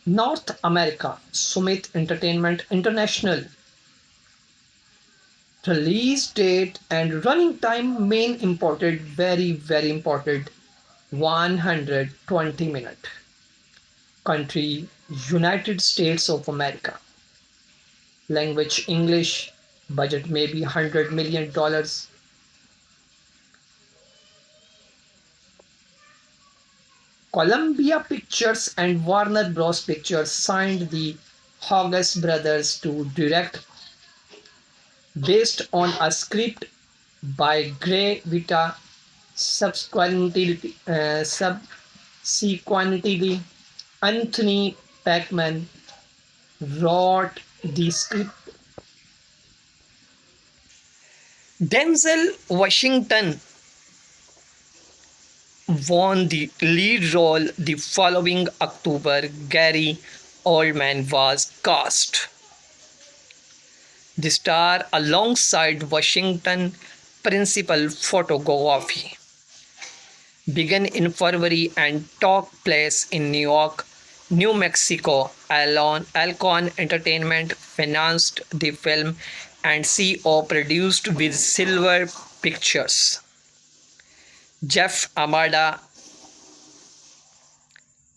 North America, Summit Entertainment International. Release date and running time main important, very important, 120 minutes. Country, United States of America. Language, English. Budget maybe $100 million. Columbia Pictures and Warner Bros. Pictures signed the Hogges brothers to direct, based on a script by Gray Vita. Subsequently, Anthony Packman wrote the script. Denzel Washington won the lead role the following October. Gary Oldman was cast. The star alongside Washington principal photography began in February and took place in New York, New Mexico. Alcon Entertainment financed the film and CO produced with Silver Pictures. Jeff Amada.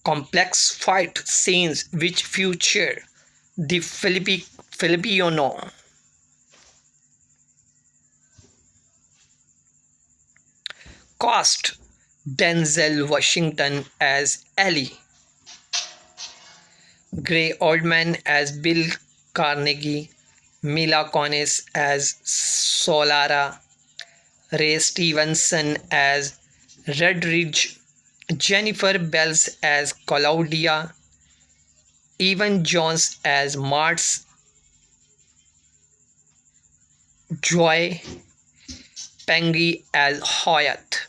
Complex fight scenes which feature the Filipino cast: Denzel Washington as Ellie, Gray Oldman as Bill Carnegie, Mila Kunis as Solara, Ray Stevenson as Redridge, Jennifer Bells as Claudia, Evan Jones as Martz, Joy Pengy as Hoyt,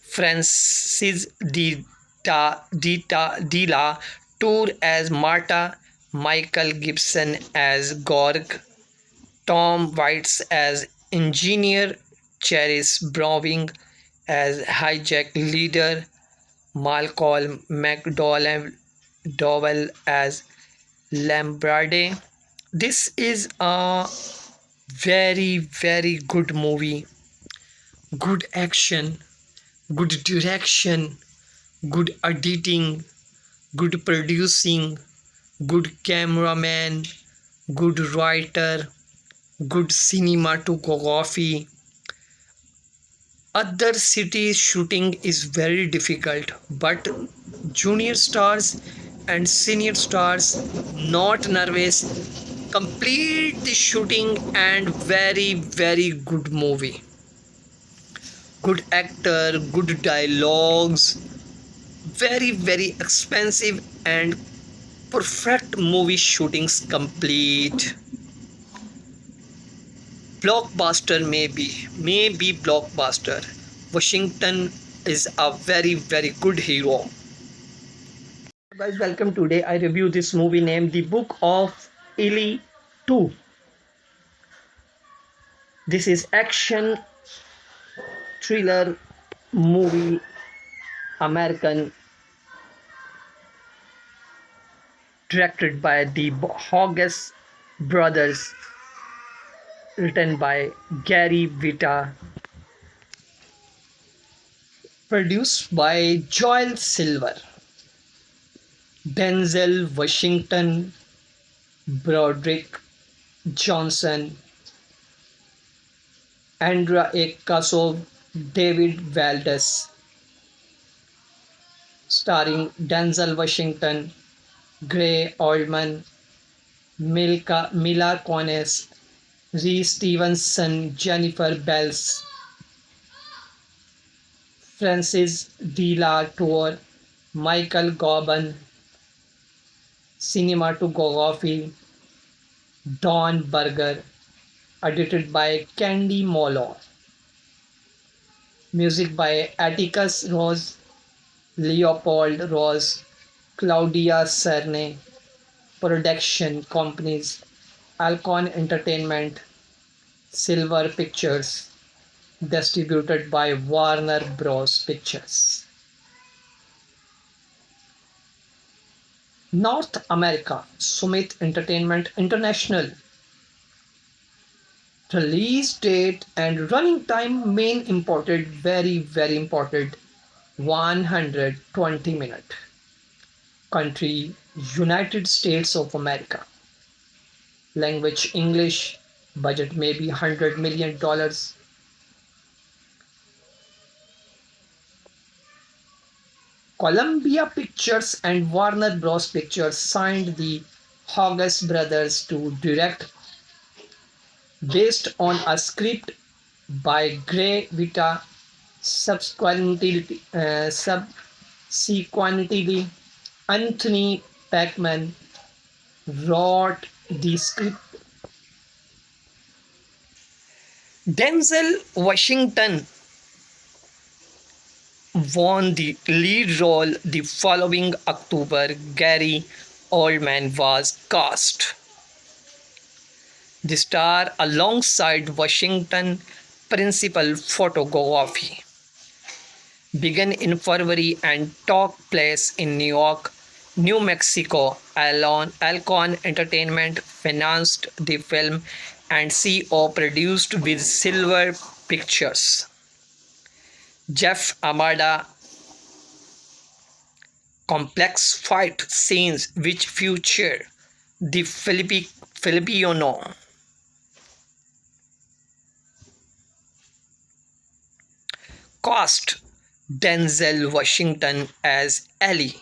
Francis De La Tour as Marta, Michael Gibson as Gorg, Tom Waits as Engineer, Charis Browning as Hijack Leader, Malcolm McDowell as Lambrade. This is a very good movie. Good action, good direction, good editing, good producing, good cameraman, good writer, good cinematography. Other cities shooting is very difficult, but junior stars and senior stars not nervous, complete the shooting, and very good movie. Good actor, good dialogues, very expensive and perfect movie shootings complete. Blockbuster maybe blockbuster. Washington is a very good hero. Guys, welcome. Today I review this movie named The Book of Eli 2. This is action thriller movie, American, directed by the Hogges brothers, written by Gary Vita, produced by Joel Silver, Denzel Washington, Broderick Johnson, Andra A. Kasov, David Valdez, starring Denzel Washington, Gray Oldman, Mila Kunis, Reese Stevenson, Jennifer Bells, Francis De La Tour, Michael Gordon, cinematography, Don Berger, edited by Candy Molo, music by Atticus Ross, Leopold Ross, Claudia Cerne, production companies Alcon Entertainment, Silver Pictures, distributed by Warner Bros. Pictures. North America, Summit Entertainment International. Release date and running time main important, very important, 120 minutes. Country, United States of America. Language, English. Budget maybe $100 million. Columbia Pictures and Warner Bros. Pictures signed the Hogges brothers to direct, based on a script by Gray Vita. Subsequently, Anthony Packman wrote the script. Denzel Washington won the lead role the following October. Gary Oldman was cast. The star alongside Washington principal photography began in February and took place in New York, New Mexico. Alcon Entertainment financed the film and CO produced with Silver Pictures. Jeff Amada. Complex fight scenes which feature the Filipino cast. Denzel Washington as Ellie,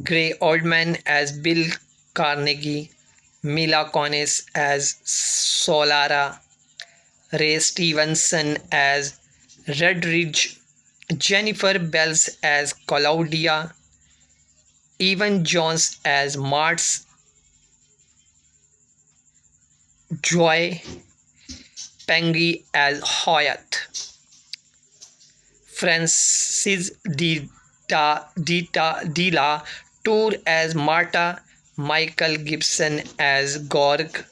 Gray Oldman as Bill Carnegie, Mila Kunis as Solara, Ray Stevenson as Redridge, Jennifer Bells as Claudia, Evan Jones as Martz, Joy Pengy as Hoyt, Francis De La Tour as Marta, Michael Gibson as Gorg,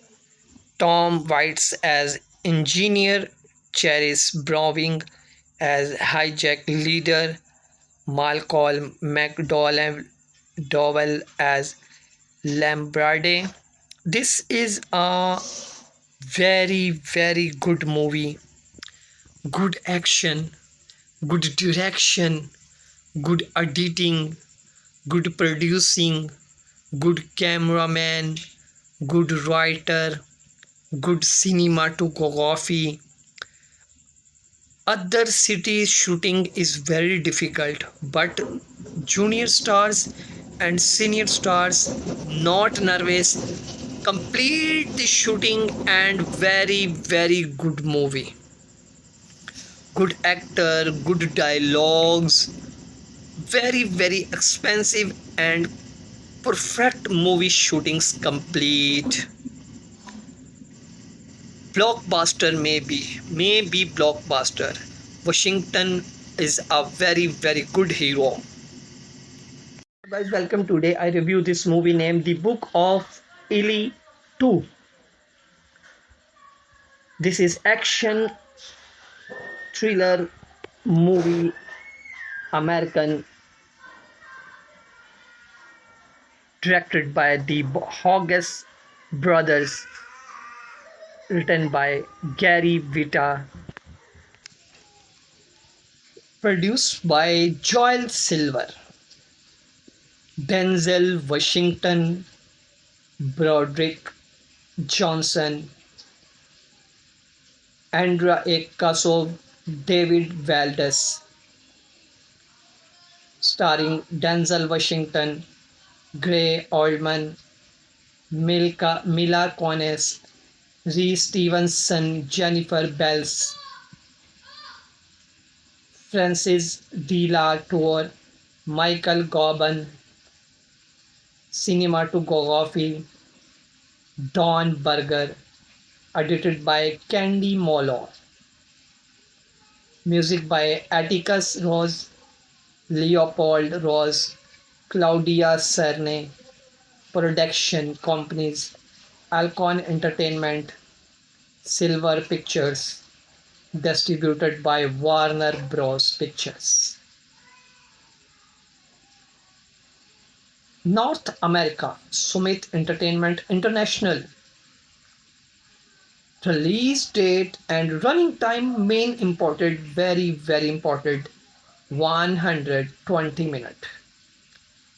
Tom Waits as Engineer, Charis Browning as Hijack Leader, Malcolm McDowell as Lambrade. This is a very good movie. Good action, good direction, good editing, good producing, good cameraman, good writer, good cinematography. Other cities shooting is very difficult, but junior stars and senior stars not nervous, complete the shooting, and very good movie. Good actor, good dialogues, very expensive and perfect movie shootings complete. Blockbuster maybe blockbuster. Washington is a very good hero. Guys, welcome. Today I review this movie named The Book of Eli 2. This is action thriller movie American, directed by the Hogges brothers, written by Gary Vita, produced by Joel Silver, Denzel Washington, Broderick Johnson, Andrea A. Kasov, David Valdez, starring Denzel Washington, Gray Oldman, Mila Kunis, Reese Stevenson, Jennifer Bells, Francis De La Tour, Michael Gobin, cinematography Don Berger, edited by Candy Molo, music by Atticus Ross, Leopold Ross, Claudia Cerne, production companies Alcon Entertainment, Silver Pictures, distributed by Warner Bros. Pictures. North America, Summit Entertainment International. Release date and running time main important, very important, 120 minutes.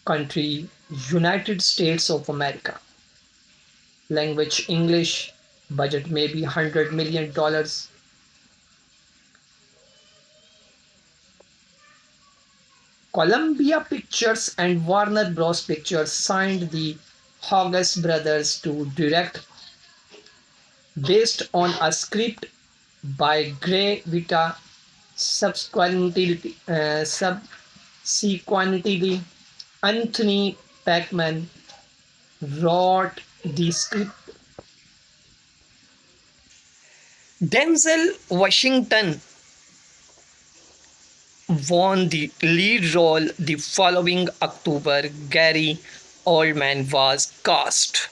Country United States of America. Language English. Budget maybe $100 million. Columbia Pictures and Warner Bros. Pictures signed the Hogges brothers to direct, based on a script by Gray Vita. Subsequently, Anthony Packman wrote the script. Denzel Washington won the lead role the following October. Gary Oldman was cast.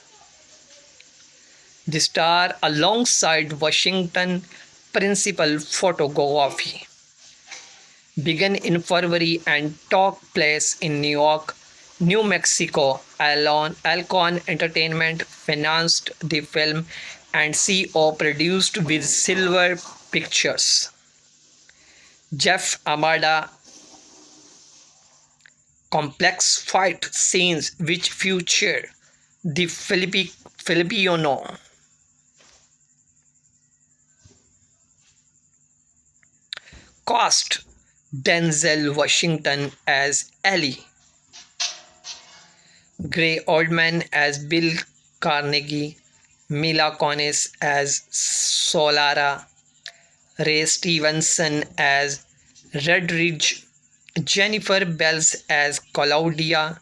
The star alongside Washington. Principal photography began in February and took place in New York, New Mexico. Alcon Entertainment financed the film and CO produced with Silver Pictures. Jeff Amada. Complex fight scenes which feature the Filipino cast. Denzel Washington as Ellie, Gray Oldman as Bill Carnegie, Mila Kunis as Solara, Ray Stevenson as Red Ridge, Jennifer Bells as Claudia,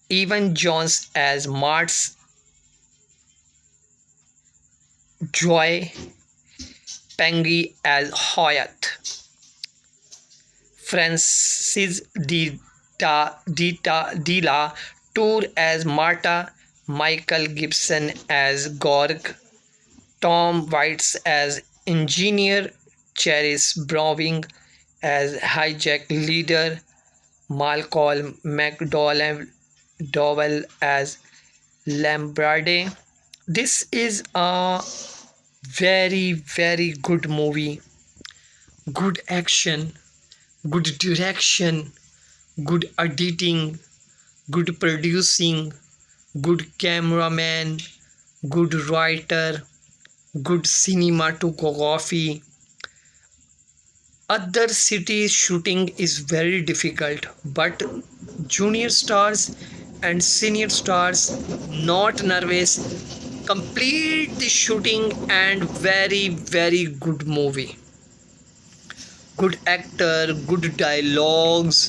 Evan Jones as Martz, Joy Pengy as Hoyt, Francis De La Tour as Marta, Michael Gibson as Gorg, Tom Waits as Engineer, Charis Browning as Hijack Leader, Malcolm McDowell as Lambrade. This is a very good movie. Good action, good direction, good editing, good producing, good cameraman, good writer, good cinematography. Other cities shooting is very difficult, but junior stars and senior stars not nervous, complete the shooting, and very good movie. Good actor, good dialogues,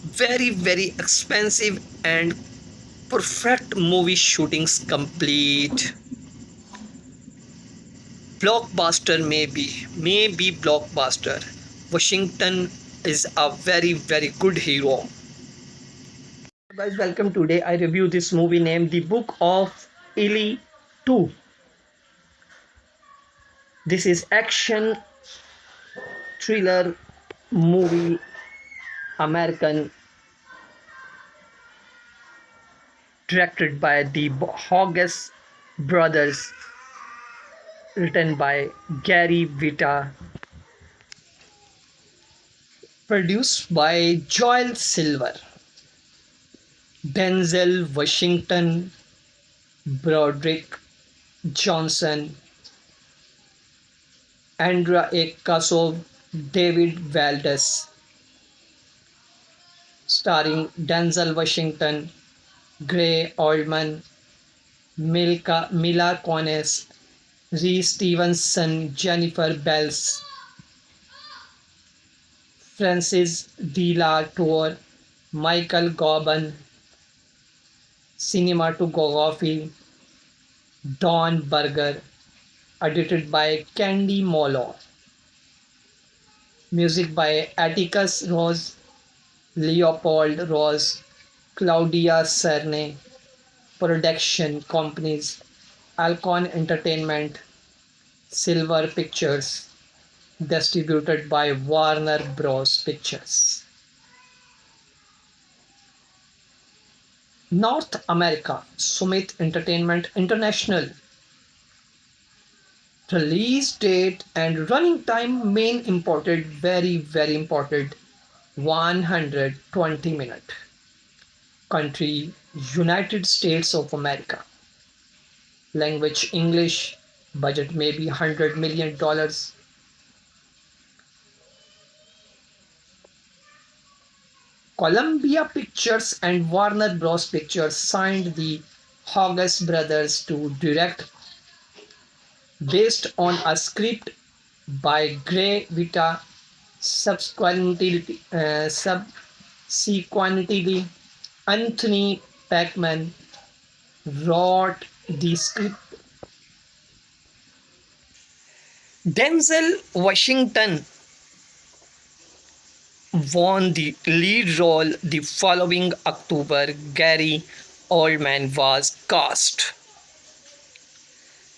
very expensive and perfect movie shootings complete. Blockbuster, maybe blockbuster. Washington is a very good hero. Guys, welcome. Today I review this movie named The Book of Eli 2. This is action thriller movie, American, directed by the Hogges brothers, written by Gary Vita, produced by Joel Silver, Denzel Washington, Broderick Johnson, Andrea A. Kasov, David Valdez, starring Denzel Washington, Gray Oldman, Mila Kunis, Reese Stevenson, Jennifer Bells, Francis De La Tour, Michael Gordon, cinematography, Don Berger, edited by Candy Molo, music by Atticus Ross, Leopold Ross, Claudia Cerne, production companies Alcon Entertainment, Silver Pictures, distributed by Warner Bros. Pictures. North America, Summit Entertainment International. Release date and running time main important, very important, 120 minutes. Country United States of America. Language English. Budget maybe $100 million. Columbia Pictures and Warner Bros. Pictures signed the Hogges brothers to direct, based on a script by Gray Vita. Subsequently, Anthony Packman wrote the script. Denzel Washington won the lead role the following October. Gary Oldman was cast.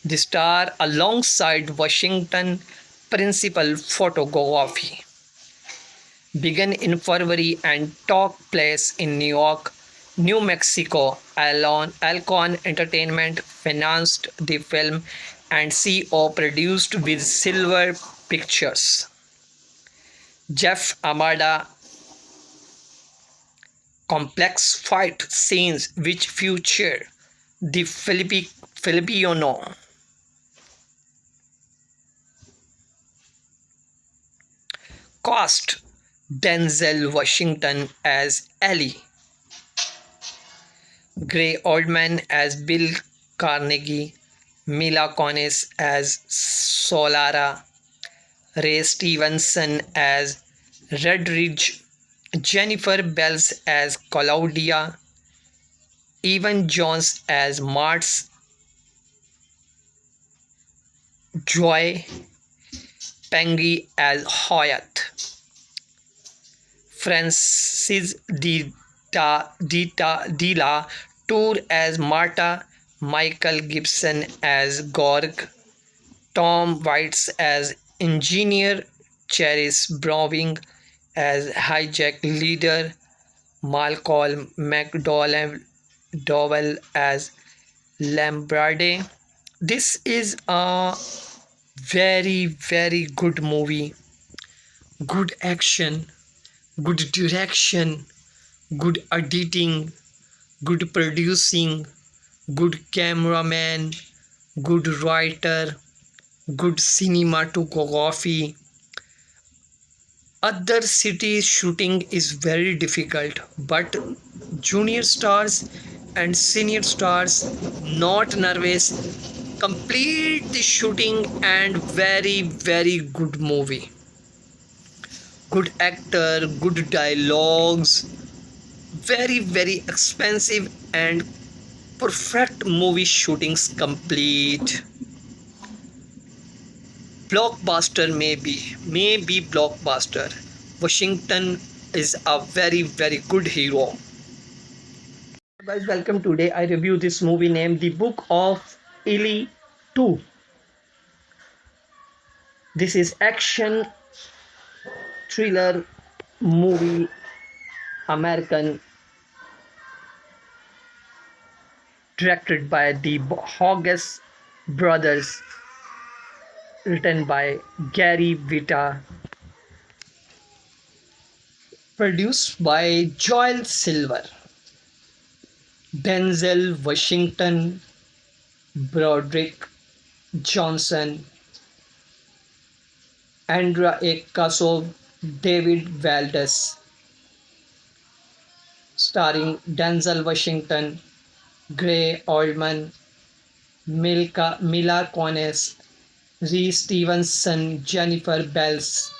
The star alongside Washington principal photography began in February and took place in New York, New Mexico. Alcon Entertainment financed the film and CO produced with Silver Pictures. Jeff Amada. Complex fight scenes which feature the Filipino cast. Denzel Washington as Ellie, Gray Oldman as Bill Carnegie, Mila Kunis as Solara, Ray Stevenson as Red Ridge, Jennifer Bells as Claudia, Evan Jones as Martz, Joy Pengy as Hoyt, Francis De La Tour as Marta, Michael Gibson as Gorg, Tom Waits as Engineer, Cherish Browning as Hijack Leader, Malcolm McDowell as Lambrade. This is a very good movie. Good action, good direction, good editing, good producing, good cameraman, good writer, good cinematography. Other cities shooting is very difficult, but junior stars and senior stars not nervous, complete the shooting and very good movie. Good actor, good dialogues, very expensive and perfect movie shootings complete. Blockbuster maybe blockbuster. Washington is a very good hero. Guys, welcome. Today I review this movie named The Book of Eli 2. This is action thriller movie, American, directed by the Hogges brothers, written by Gary Vita, produced by Joel Silver, Denzel Washington, Broderick Johnson, Andra A. Kasov, David Valdez, starring Denzel Washington, Gray Oldman, Mila Kunis, Reese Stevenson, Jennifer Bells,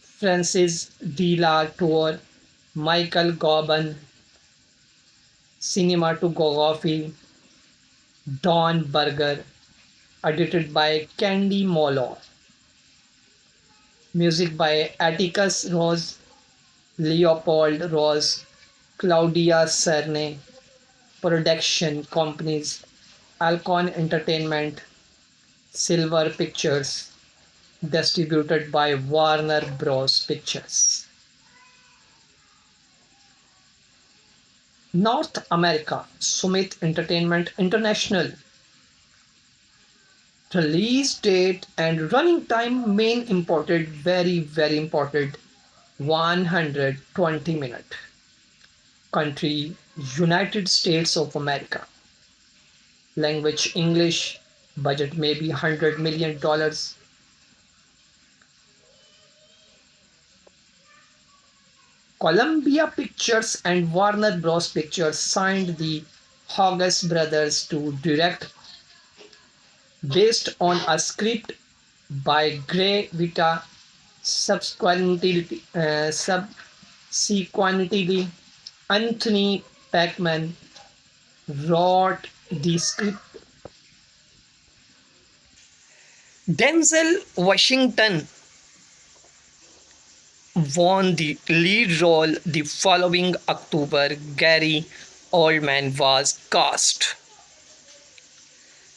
Francis De La Tour, Michael Gobin, cinematography, Don Berger, edited by Candy Molo, music by Atticus Ross, Leopold Ross, Claudia Cerne, production companies Alcon Entertainment, Silver Pictures, distributed by Warner Bros. Pictures. North America, Summit Entertainment International. Release date and running time main important, very important, 120 minutes. Country, United States of America. Language, English. Budget maybe $100 million. Columbia Pictures and Warner Bros. Pictures signed the Hogges brothers to direct, based on a script by Gray Vita. Subsequently, Anthony Packman wrote the script. Denzel Washington won the lead role the following October. Gary Oldman was cast.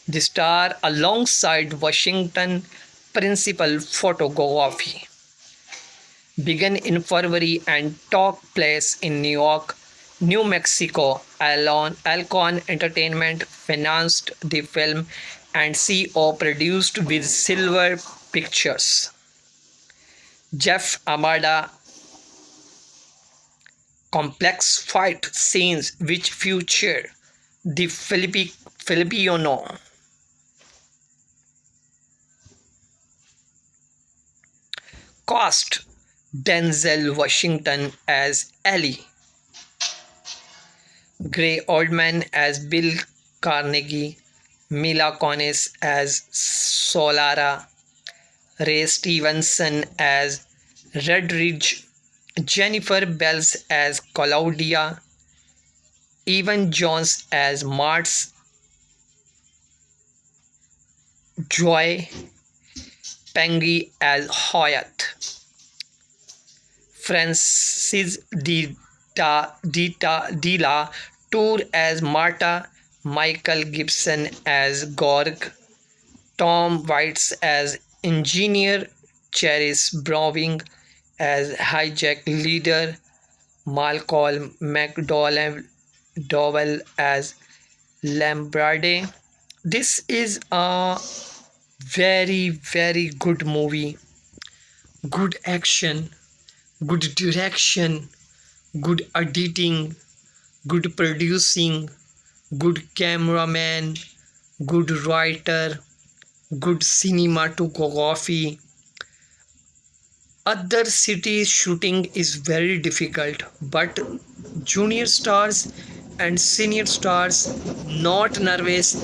The star alongside Washington principal photography began in February and took place in New York, New Mexico. Alcon Entertainment financed the film and CO produced with Silver Pictures. Jeff Amada. Complex fight scenes which feature the Filipino cast. Denzel Washington as Ellie, Gray Oldman as Bill Carnegie, Mila Kunis as Solara, Ray Stevenson as Redridge, Jennifer Bells as Claudia, Evan Jones as Martz, Joy Pengy as Hoyt, Francis De La Tour as Marta, Michael Gibson as Gorg, Tom Waits as Engineer, Charis Browning as Hijack Leader, Malcolm McDowell as Lambrade. This is a very good movie. Good action, good direction, good editing, good producing, good cameraman, good writer, good cinematography. Other cities shooting is very difficult, but junior stars and senior stars not nervous,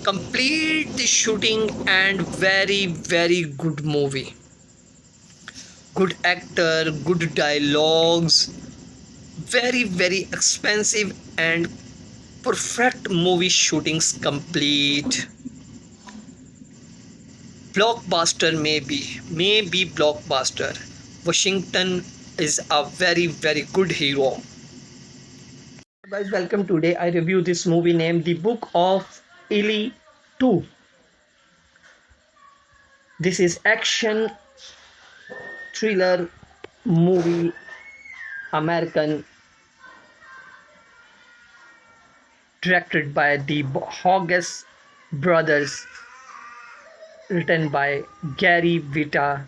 complete the shooting, and very good movie. Good actor, good dialogues, very expensive and perfect movie shootings complete. Blockbuster maybe blockbuster. Washington is a very good hero. Guys, welcome. Today I review this movie named The Book of Eli 2. This is action thriller movie, American, directed by the Hogges brothers, written by Gary Vita,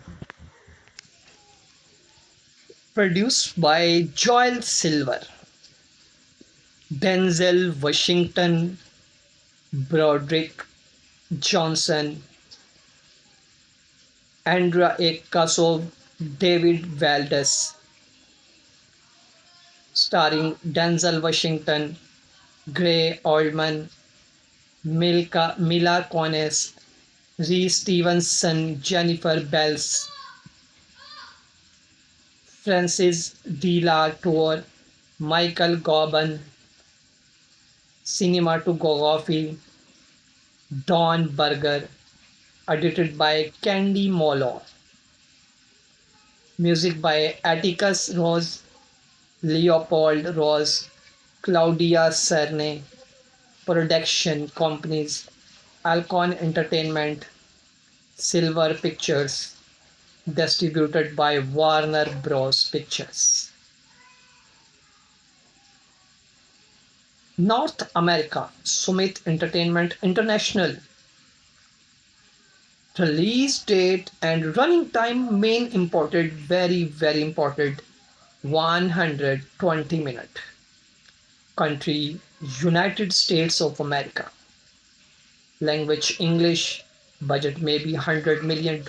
produced by Joel Silver, Denzel Washington, Broderick Johnson, Andrea A. Kasov, David Valdez, starring Denzel Washington, Gray Oldman, Mila Kunis, Reese Stevenson, Jennifer Bells, Francis De La Tour, Michael Gordon, cinematography, Don Berger, edited by Candy Molo, music by Atticus Ross, Leopold Ross, Claudia Cerne, production companies Alcon Entertainment, Silver Pictures, distributed by Warner Bros. Pictures. North America, Summit Entertainment International. Release date and running time main important, very important, 120 minutes. Country, United States of America. Language, English. Budget maybe $100 million.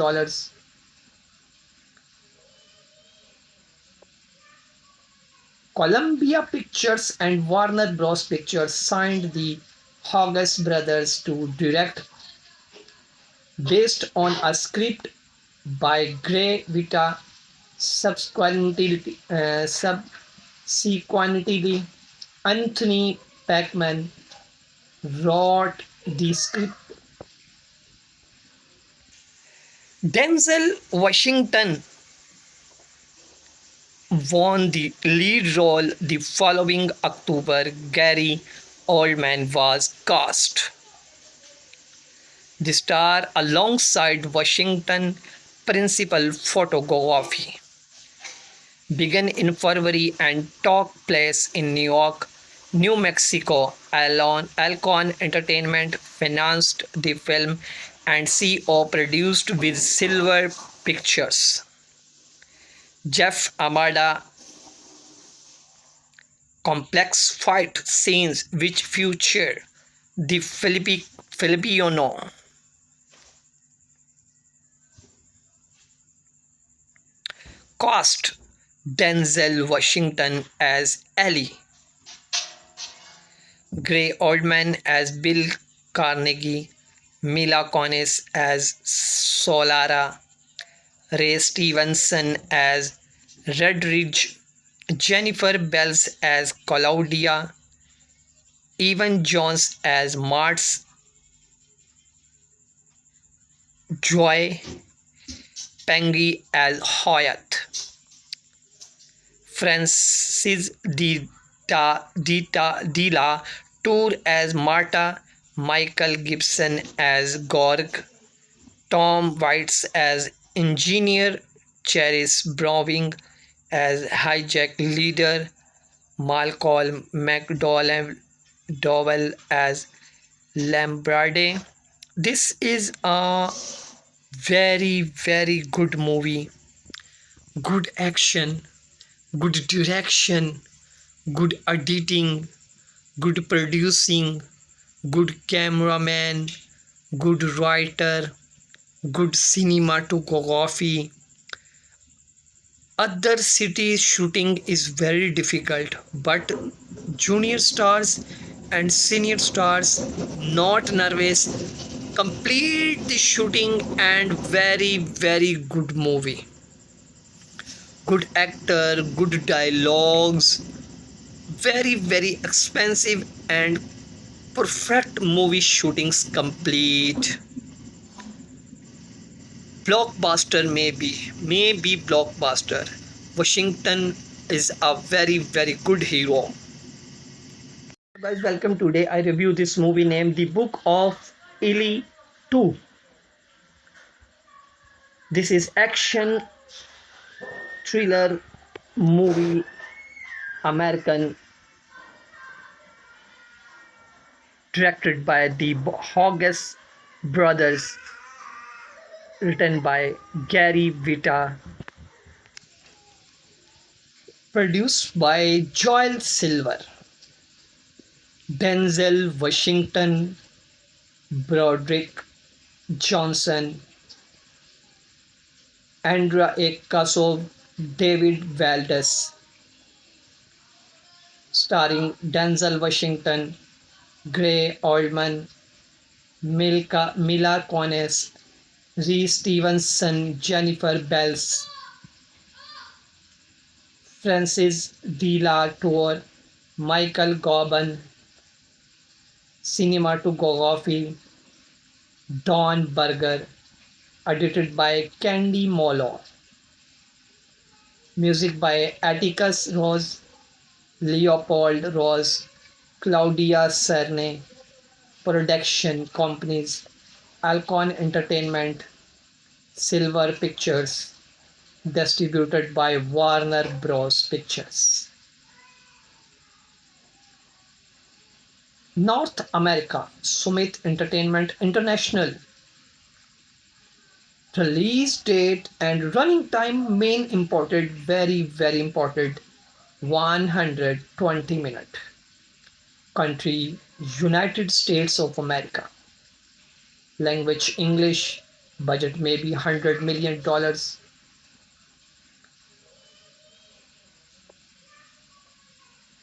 Columbia Pictures and Warner Bros. Pictures signed the Hogges brothers to direct, based on a script by Gray Vita. Subsequently, Anthony Packman wrote the script. Denzel Washington won the lead role the following October. Gary Oldman was cast. The star alongside Washington principal photography began in February and took place in New York, New Mexico. Alcon Entertainment financed the film and CO produced with Silver Pictures. Jeff Amada. Complex fight scenes which feature the Filipino cast. Denzel Washington as Ellie, Gray Oldman as Bill Carnegie, Mila Kunis as Solara, Ray Stevenson as Redridge, Jennifer Bells as Claudia, Evan Jones as Martz, Joy Pengy as Hoyt, Francis De La Tour as Marta, Michael Gibson as Gorg, Tom Waits as Engineer, Charis Browning as Hijack Leader, Malcolm McDowell as Lambrade. This is a very good movie. Good action, good direction, good editing, good producing, good cameraman, good writer, good cinematography. Other cities shooting is very difficult, but junior stars and senior stars not nervous, complete the shooting and very good movie. Good actor, good dialogues, very expensive and perfect movie shootings complete. Blockbuster maybe blockbuster. Washington is a very good hero. Guys, welcome. Today I review this movie named The Book of Eli 2. This is action thriller movie, American, directed by the Hogges brothers, written by Gary Vita, produced by Joel Silver, Denzel Washington, Broderick Johnson, Andrea A. Kasov, David Valdez, starring Denzel Washington, Gray Oldman, Mila Kunis, Reese Stevenson, Jennifer Bells, Francis De La Tour, Michael Gobin, cinematography, Don Berger, edited by Candy Molo, music by Atticus Ross, Leopold Ross, Claudia Cerne, production companies Alcon Entertainment, Silver Pictures, distributed by Warner Bros. Pictures. North America, Summit Entertainment International. Release date and running time main important, very important, 120 minutes. Country, United States of America. Language, English. Budget maybe $100 million.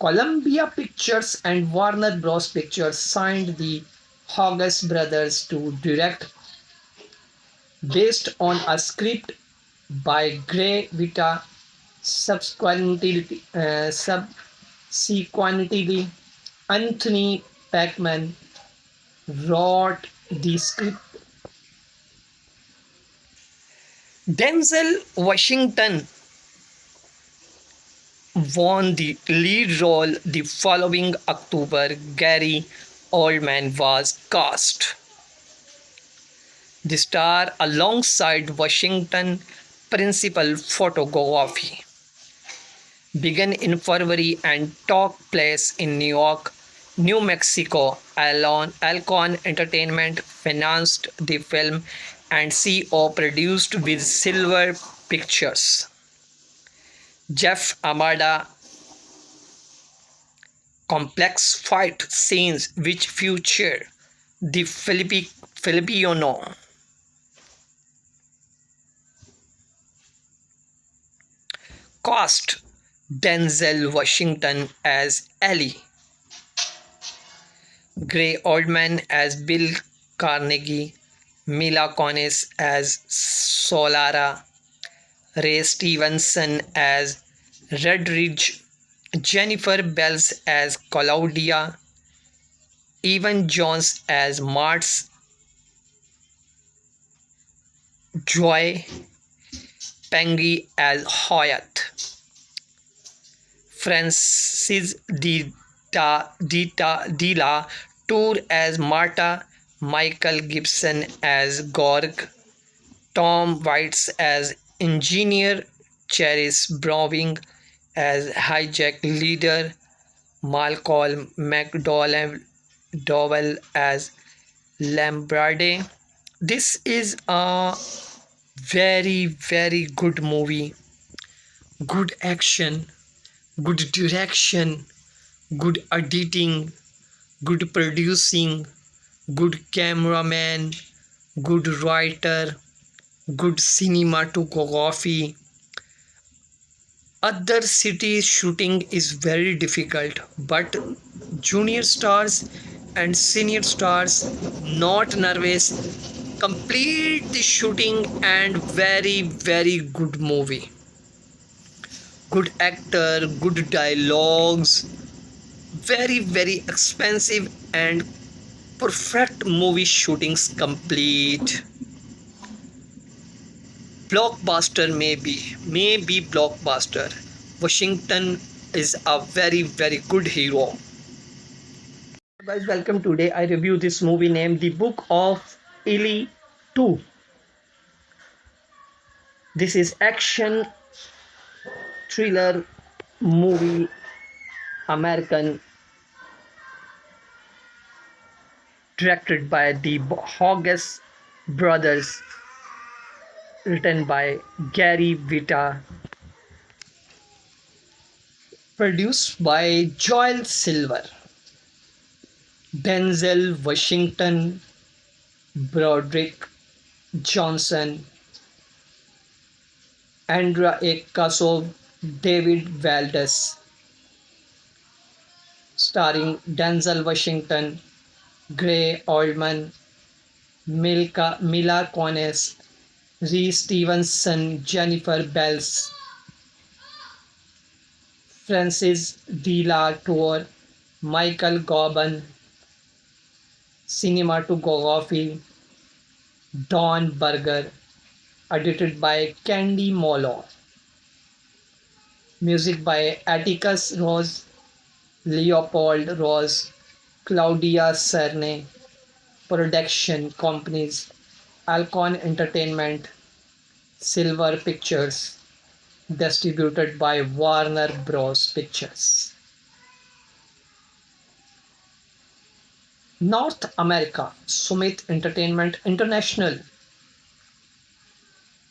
Columbia Pictures and Warner Bros. Pictures signed the Hogges brothers to direct, based on a script by Gray Vita. Subsequently, Anthony Packman wrote the script. Denzel Washington won the lead role the following October. Gary Oldman was cast. The star alongside Washington principal photography began in February and took place in New York, New Mexico. Alcon Entertainment financed the film and CO produced with Silver Pictures. Jeff Amada. Complex fight scenes which feature the Filipino cast: Denzel Washington as Ellie, Gray Oldman as Bill Carnegie, Mila Kunis as Solara, Ray Stevenson as Redridge, Jennifer Bells as Claudia, Evan Jones as Martz, Joy Pengy as Hoyt, Francis De La Tour as Marta, Michael Gibson as Gorg, Tom Waits as Engineer, Charis Browning as Hijack Leader, Malcolm McDowell as Lambrade. This is a very good movie. Good action, good direction, good editing, good producing, good cameraman, good writer, good cinematography. Other cities shooting is very difficult, but junior stars and senior stars not nervous, complete the shooting, and very good movie. Good actor, good dialogues, very expensive and perfect movie shootings complete. Blockbuster, maybe blockbuster. Washington is a very good hero. Guys, welcome. Today I review this movie named The Book of Eli 2. This is action thriller movie, American, directed by the Hogges brothers, written by Gary Vita, produced by Joel Silver, Denzel Washington, Broderick Johnson, Andra A. Kasov, David Valdez, starring Denzel Washington, Gray Oldman, Mila Kunis, Reese Stevenson, Jennifer Bells, Francis De La Tour, Michael Gauban, cinematography, Don Berger, edited by Candy Molo, music by Atticus Ross, Leopold Ross, Claudia Cerne, production companies Alcon Entertainment, Silver Pictures, distributed by Warner Bros. Pictures. North America, Summit Entertainment International.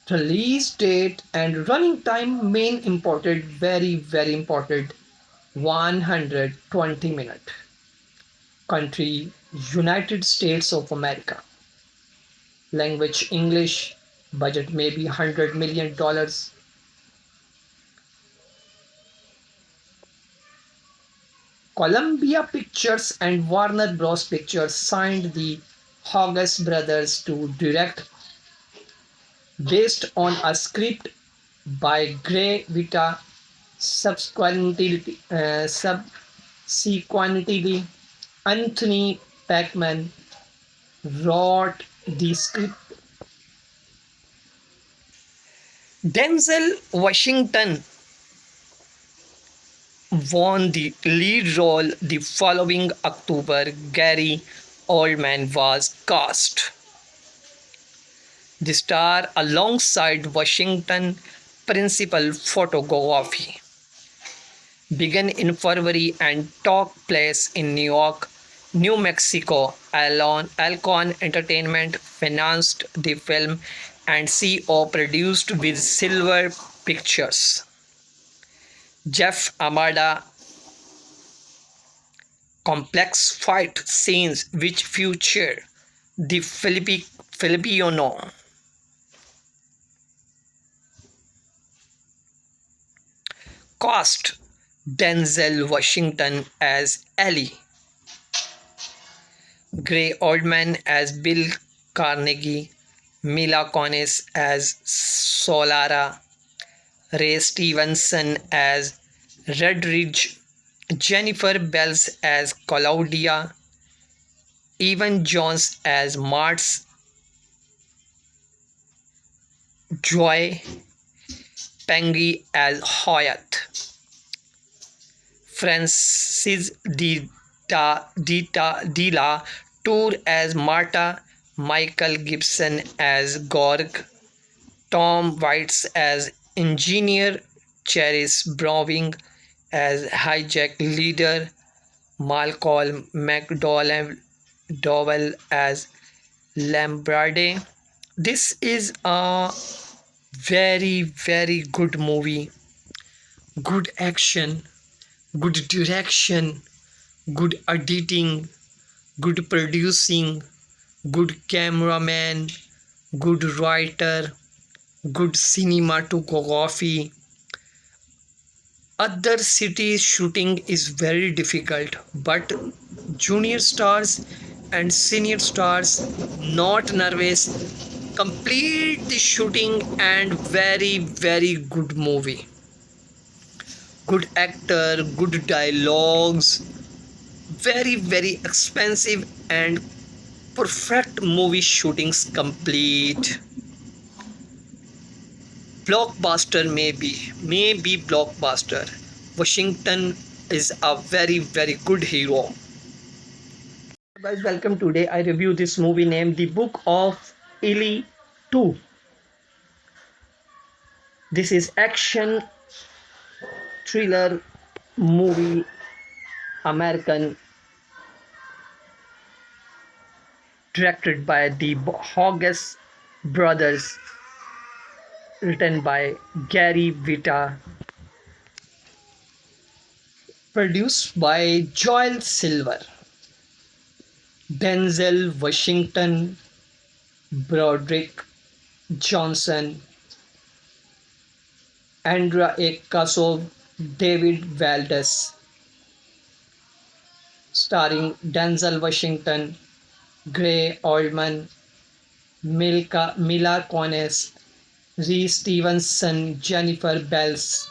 Release date and running time main important, very important, 120 minutes. Country United States of America. Language English. Budget maybe $100 million. Columbia Pictures and Warner Bros. Pictures signed the Hogges brothers to direct, based on a script by Gray Vita. Subsequently, Anthony Packman wrote the script. Denzel Washington won the lead role the following October. Gary Oldman was cast. The star alongside Washington principal photography began in February and took place in New York, New Mexico. Alcon Entertainment financed the film and CO produced with Silver Pictures. Jeff Amada. Complex fight scenes which feature the Filipino cast. Denzel Washington as Ellie, Gray Oldman as Bill Carnegie, Mila Kunis as Solara, Ray Stevenson as Redridge, Jennifer Bells as Claudia, Evan Jones as Martz, Joy Pengy as Hoyt, Francis De La Tour as Marta, Michael Gibson as Gorg, Tom Waits as Engineer, Charis Browning as Hijack Leader, Malcolm McDowell as Lambrade. This is a very good movie. Good action, good direction, good editing, good producing, good cameraman, good writer, good cinematography. Other cities shooting is very difficult, but junior stars and senior stars not nervous, complete the shooting, and very good movie. Good actor, good dialogues, very expensive and perfect movie shootings complete. Blockbuster maybe blockbuster. Washington is a very good hero. Guys, welcome. Today I review this movie named The Book of Eli 2. This is action thriller movie, American, directed by the Hogges brothers, written by Gary Vita, produced by Joel Silver, Denzel Washington, Broderick Johnson, Andra A. Kasov, David Valdez, starring Denzel Washington, Gray Oldman, Mila Kunis, Reese Stevenson, Jennifer Bells,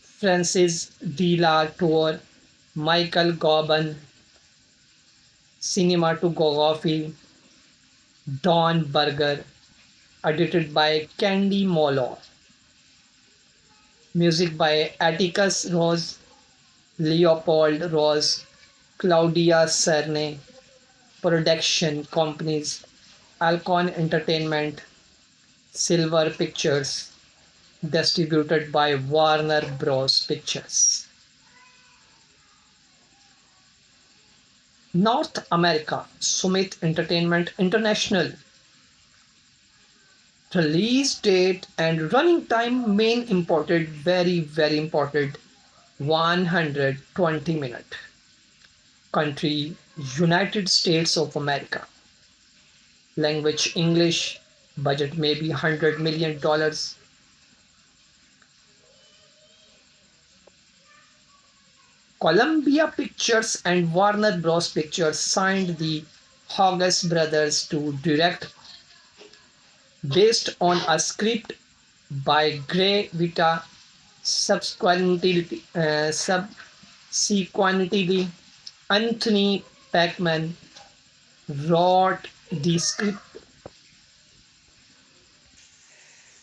Francis De La Tour, Michael Gobin, cinematography, Don Berger, edited by Candy Molo, music by Atticus Ross, Leopold Ross, Claudia Cerne, production companies Alcon Entertainment, Silver Pictures, distributed by Warner Bros. Pictures. North America, Summit Entertainment International. Release date and running time main important, very important, 120 minutes. Country, United States of America. Language, English. Budget maybe $100 million. Columbia Pictures and Warner Bros. Pictures signed the Hogges brothers to direct, based on a script by Gray Vita. Subsequently, Anthony Packman wrote the script.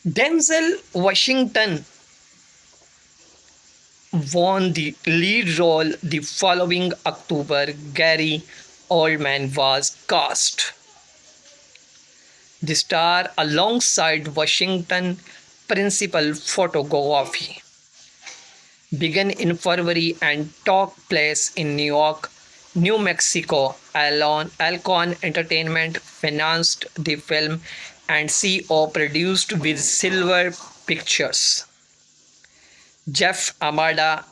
Denzel Washington won the lead role the following October. Gary Oldman was cast. The star alongside Washington principal photography began in February and took place in New York, New Mexico. Alcon Entertainment financed the film and CO produced with Silver Pictures. Jeff Amada.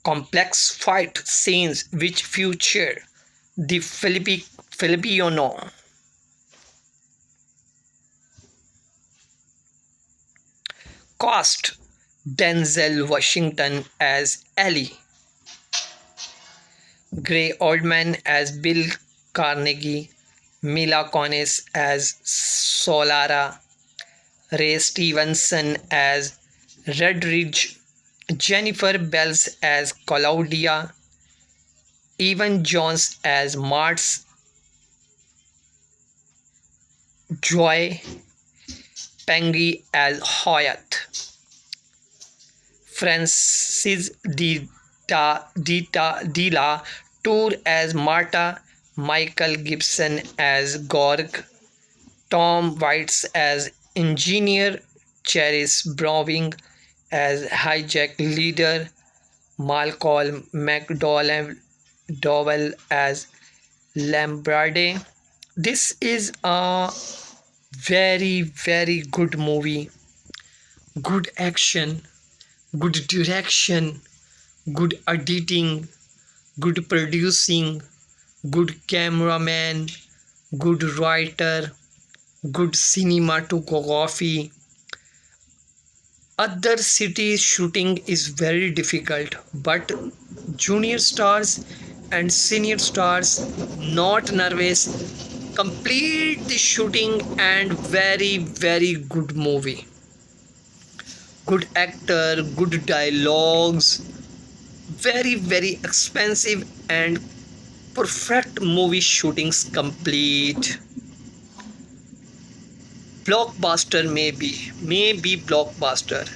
Complex fight scenes which feature the Filipino cast. Denzel Washington as Ellie, Gray Oldman as Bill Carnegie, Mila Kunis as Solara, Ray Stevenson as Redridge, Jennifer Bells as Claudia, Evan Jones as Martz, Joy Pengy as Hoyt, Francis De La Tour as Marta, Michael Gibson as Gorg, Tom Waits as Engineer, Charis Browning as Hijack Leader, Malcolm McDowell as Lambrade. This is a very good movie. Good action, good direction, good editing, good producing, good cameraman, good writer, good cinematography. Other cities shooting is very difficult, but junior stars and senior stars not nervous, complete the shooting and very good movie. Good actor, good dialogues, very expensive and perfect movie shootings complete. Blockbuster maybe blockbuster.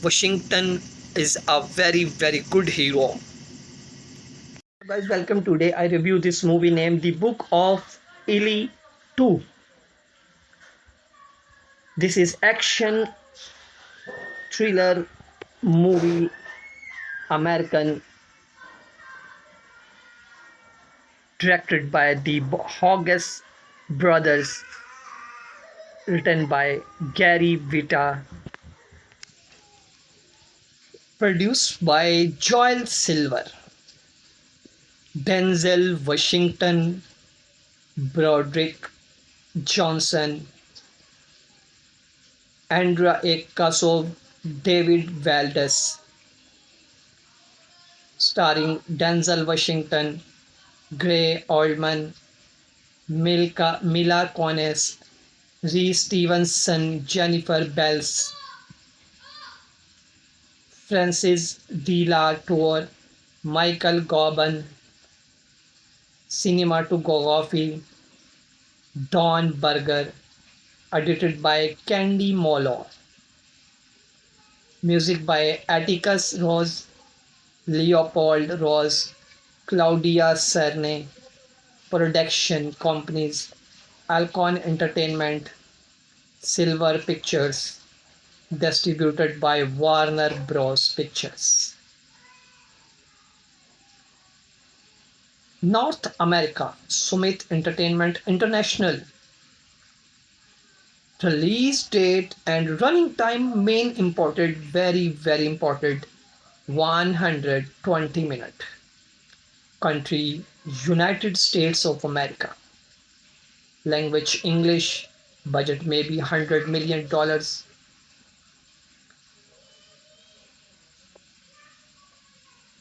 Washington is a very good hero. Guys, welcome. Today I review this movie named The Book of Eli 2. This is action thriller movie, American, directed by the Hogges brothers, written by Gary Vita, produced by Joel Silver, Denzel Washington, Broderick Johnson, Andrea A. Kasov, David Valdez, starring Denzel Washington, Gray Oldman, Mila Kunis, Reese Stevenson, Jennifer Bells, Francis De La Tour, Michael Gordon, cinematography, Don Berger, edited by Candy Molo, music by Atticus Ross, Leopold Ross, Claudia Cerne, production companies Alcon Entertainment, Silver Pictures, distributed by Warner Bros. Pictures. North America, Summit Entertainment International. Release date and running time main important, very important, 120 minutes. Country, United States of America. Language, English. Budget maybe $100 million.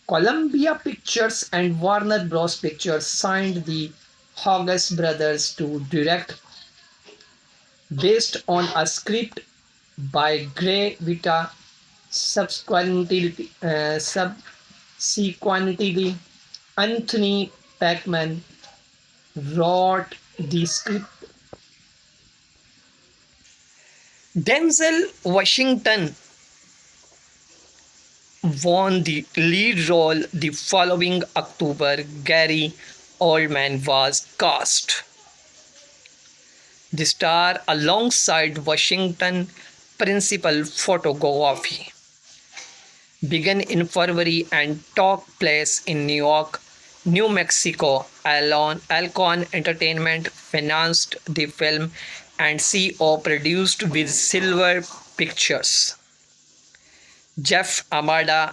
Columbia Pictures and Warner Bros. Pictures signed the Hogges brothers to direct, based on a script by Gray Vita. Subsequently, Anthony Packman wrote the script. Denzel Washington won the lead role the following October. Gary Oldman was cast. The star alongside Washington principal photography began in February and took place in New York, New Mexico. Alcon Entertainment financed the film and CO produced with Silver Pictures. Jeff Amada.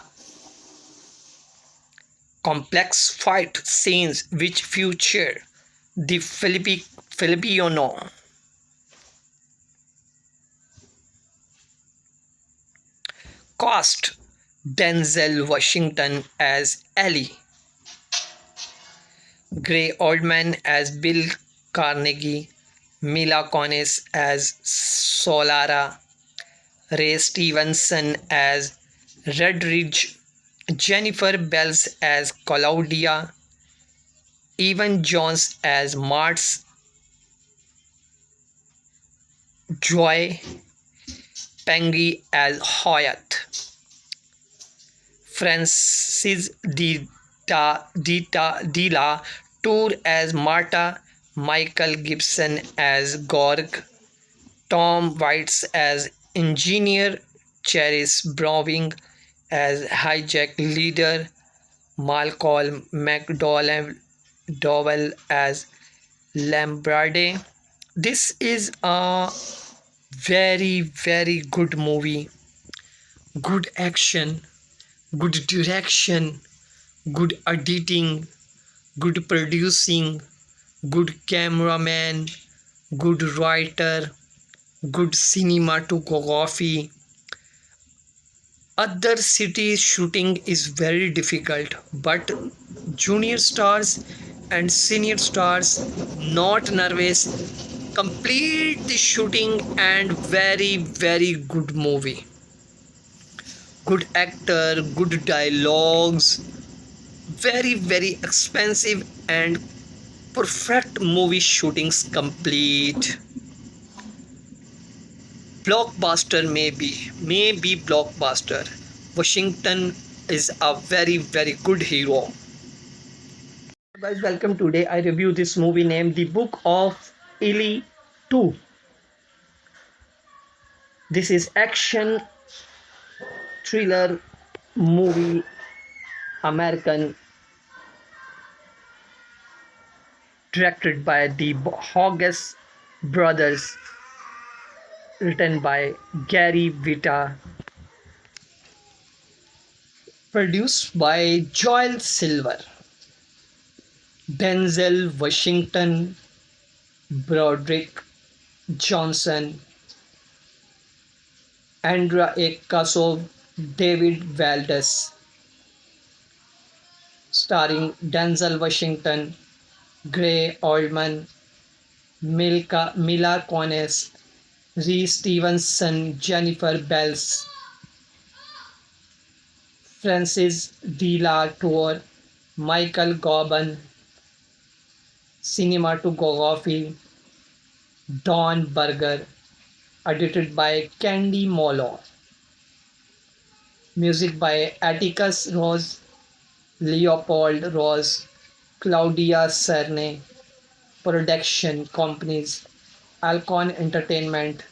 Complex fight scenes which feature the Filipino cast: Denzel Washington as Ellie, Gray Oldman as Bill Carnegie, Mila Kunis as Solara, Ray Stevenson as Redridge, Jennifer Bells as Claudia, Evan Jones as Martz, Joy Pengy as Hoyt, Francis De La Tour as Marta, Michael Gibson as Gorg, Tom Waits as Engineer, Charis Browning as Hijack Leader, Malcolm McDowell as Lambrade. This is a very good movie. Good action, good direction, good editing, good producing, good cameraman, good writer, good cinematography. Other cities shooting is very difficult, but junior stars and senior stars not nervous, complete the shooting, and very good movie. Good actor, good dialogues, very expensive and perfect movie shootings complete. Blockbuster, maybe blockbuster. Washington is a very good hero. Guys, welcome. Today I review this movie named The Book of Eli 2. This is action thriller movie, American, directed by the Hogges brothers, written by Gary Vita, produced by Joel Silver, Denzel Washington, Broderick Johnson, Andrea A. Kasov, David Valdez, starring Denzel Washington, Gray Oldman, Mila Kunis, Reese Stevenson, Jennifer Bells, Francis De La Tour, Michael Gobin, cinematography, Don Berger, edited by Candy Molo, music by Atticus Ross, Leopold Ross, Claudia Cerne, production companies Alcon Entertainment,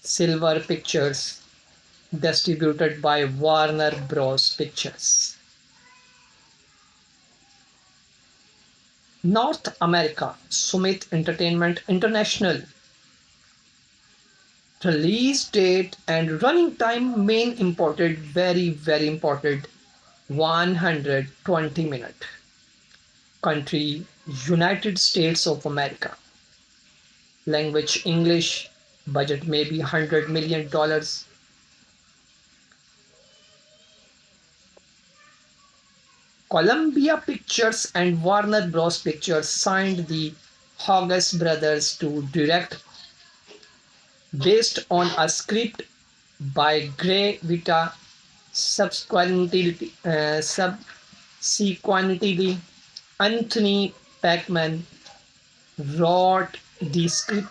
Silver Pictures, distributed by Warner Bros. Pictures. North America, Summit Entertainment International. Release date and running time main imported, very imported, 120 minutes. Country United States of America. Language English. Budget maybe $100 million. Columbia Pictures and Warner Bros. Pictures signed the Hogges brothers to direct, based on a script by Gray Vita. Subsequently, Anthony Packman wrote the script.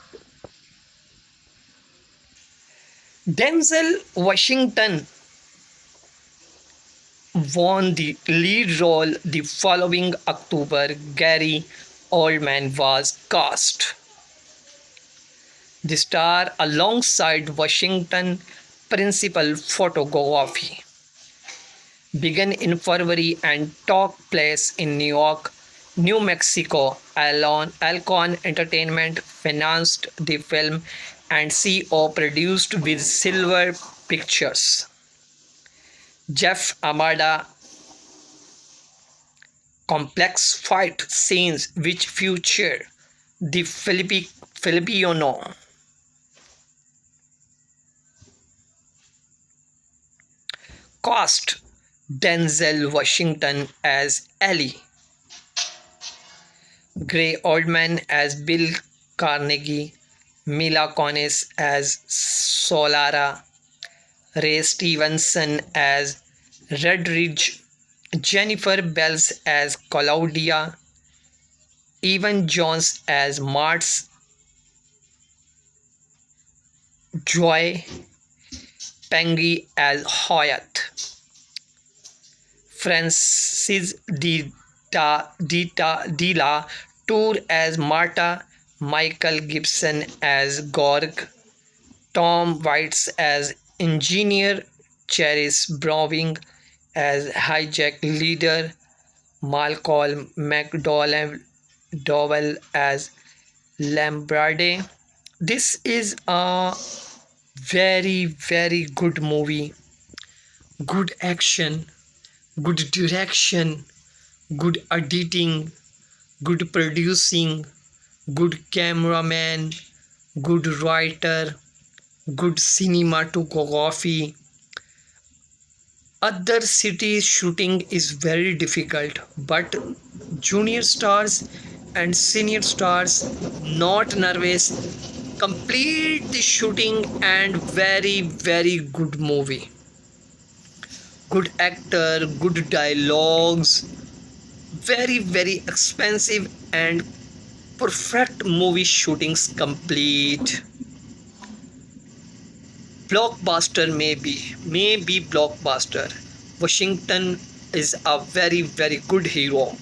Denzel Washington won the lead role the following October. Gary Oldman was cast. The star alongside Washington principal photography began in February and took place in New York, New Mexico. Alcon Entertainment financed the film and CO produced with Silver Pictures. Jeff Amada. Complex fight scenes which feature the Filipino cast: Denzel Washington as Ellie, Gray Oldman as Bill Carnegie, Mila Kunis as Solara, Ray Stevenson as Red Ridge, Jennifer Bells as Claudia, Evan Jones as Martz, Joy Pengy as Hoyt, Francis De La Tour as Marta, Michael Gibson as Gorg, Tom Waits as Engineer, Charis Browning as Hijack Leader, Malcolm McDowell as Lambrade. This is a very good movie. Good action, good direction, good editing, good producing, good cameraman, good writer, good cinematography. Other cities shooting is very difficult, but junior stars and senior stars not nervous, complete the shooting, and very good movie. Good actor, good dialogues, very expensive and perfect movie shootings complete. Blockbuster, maybe blockbuster. Washington is a very good hero.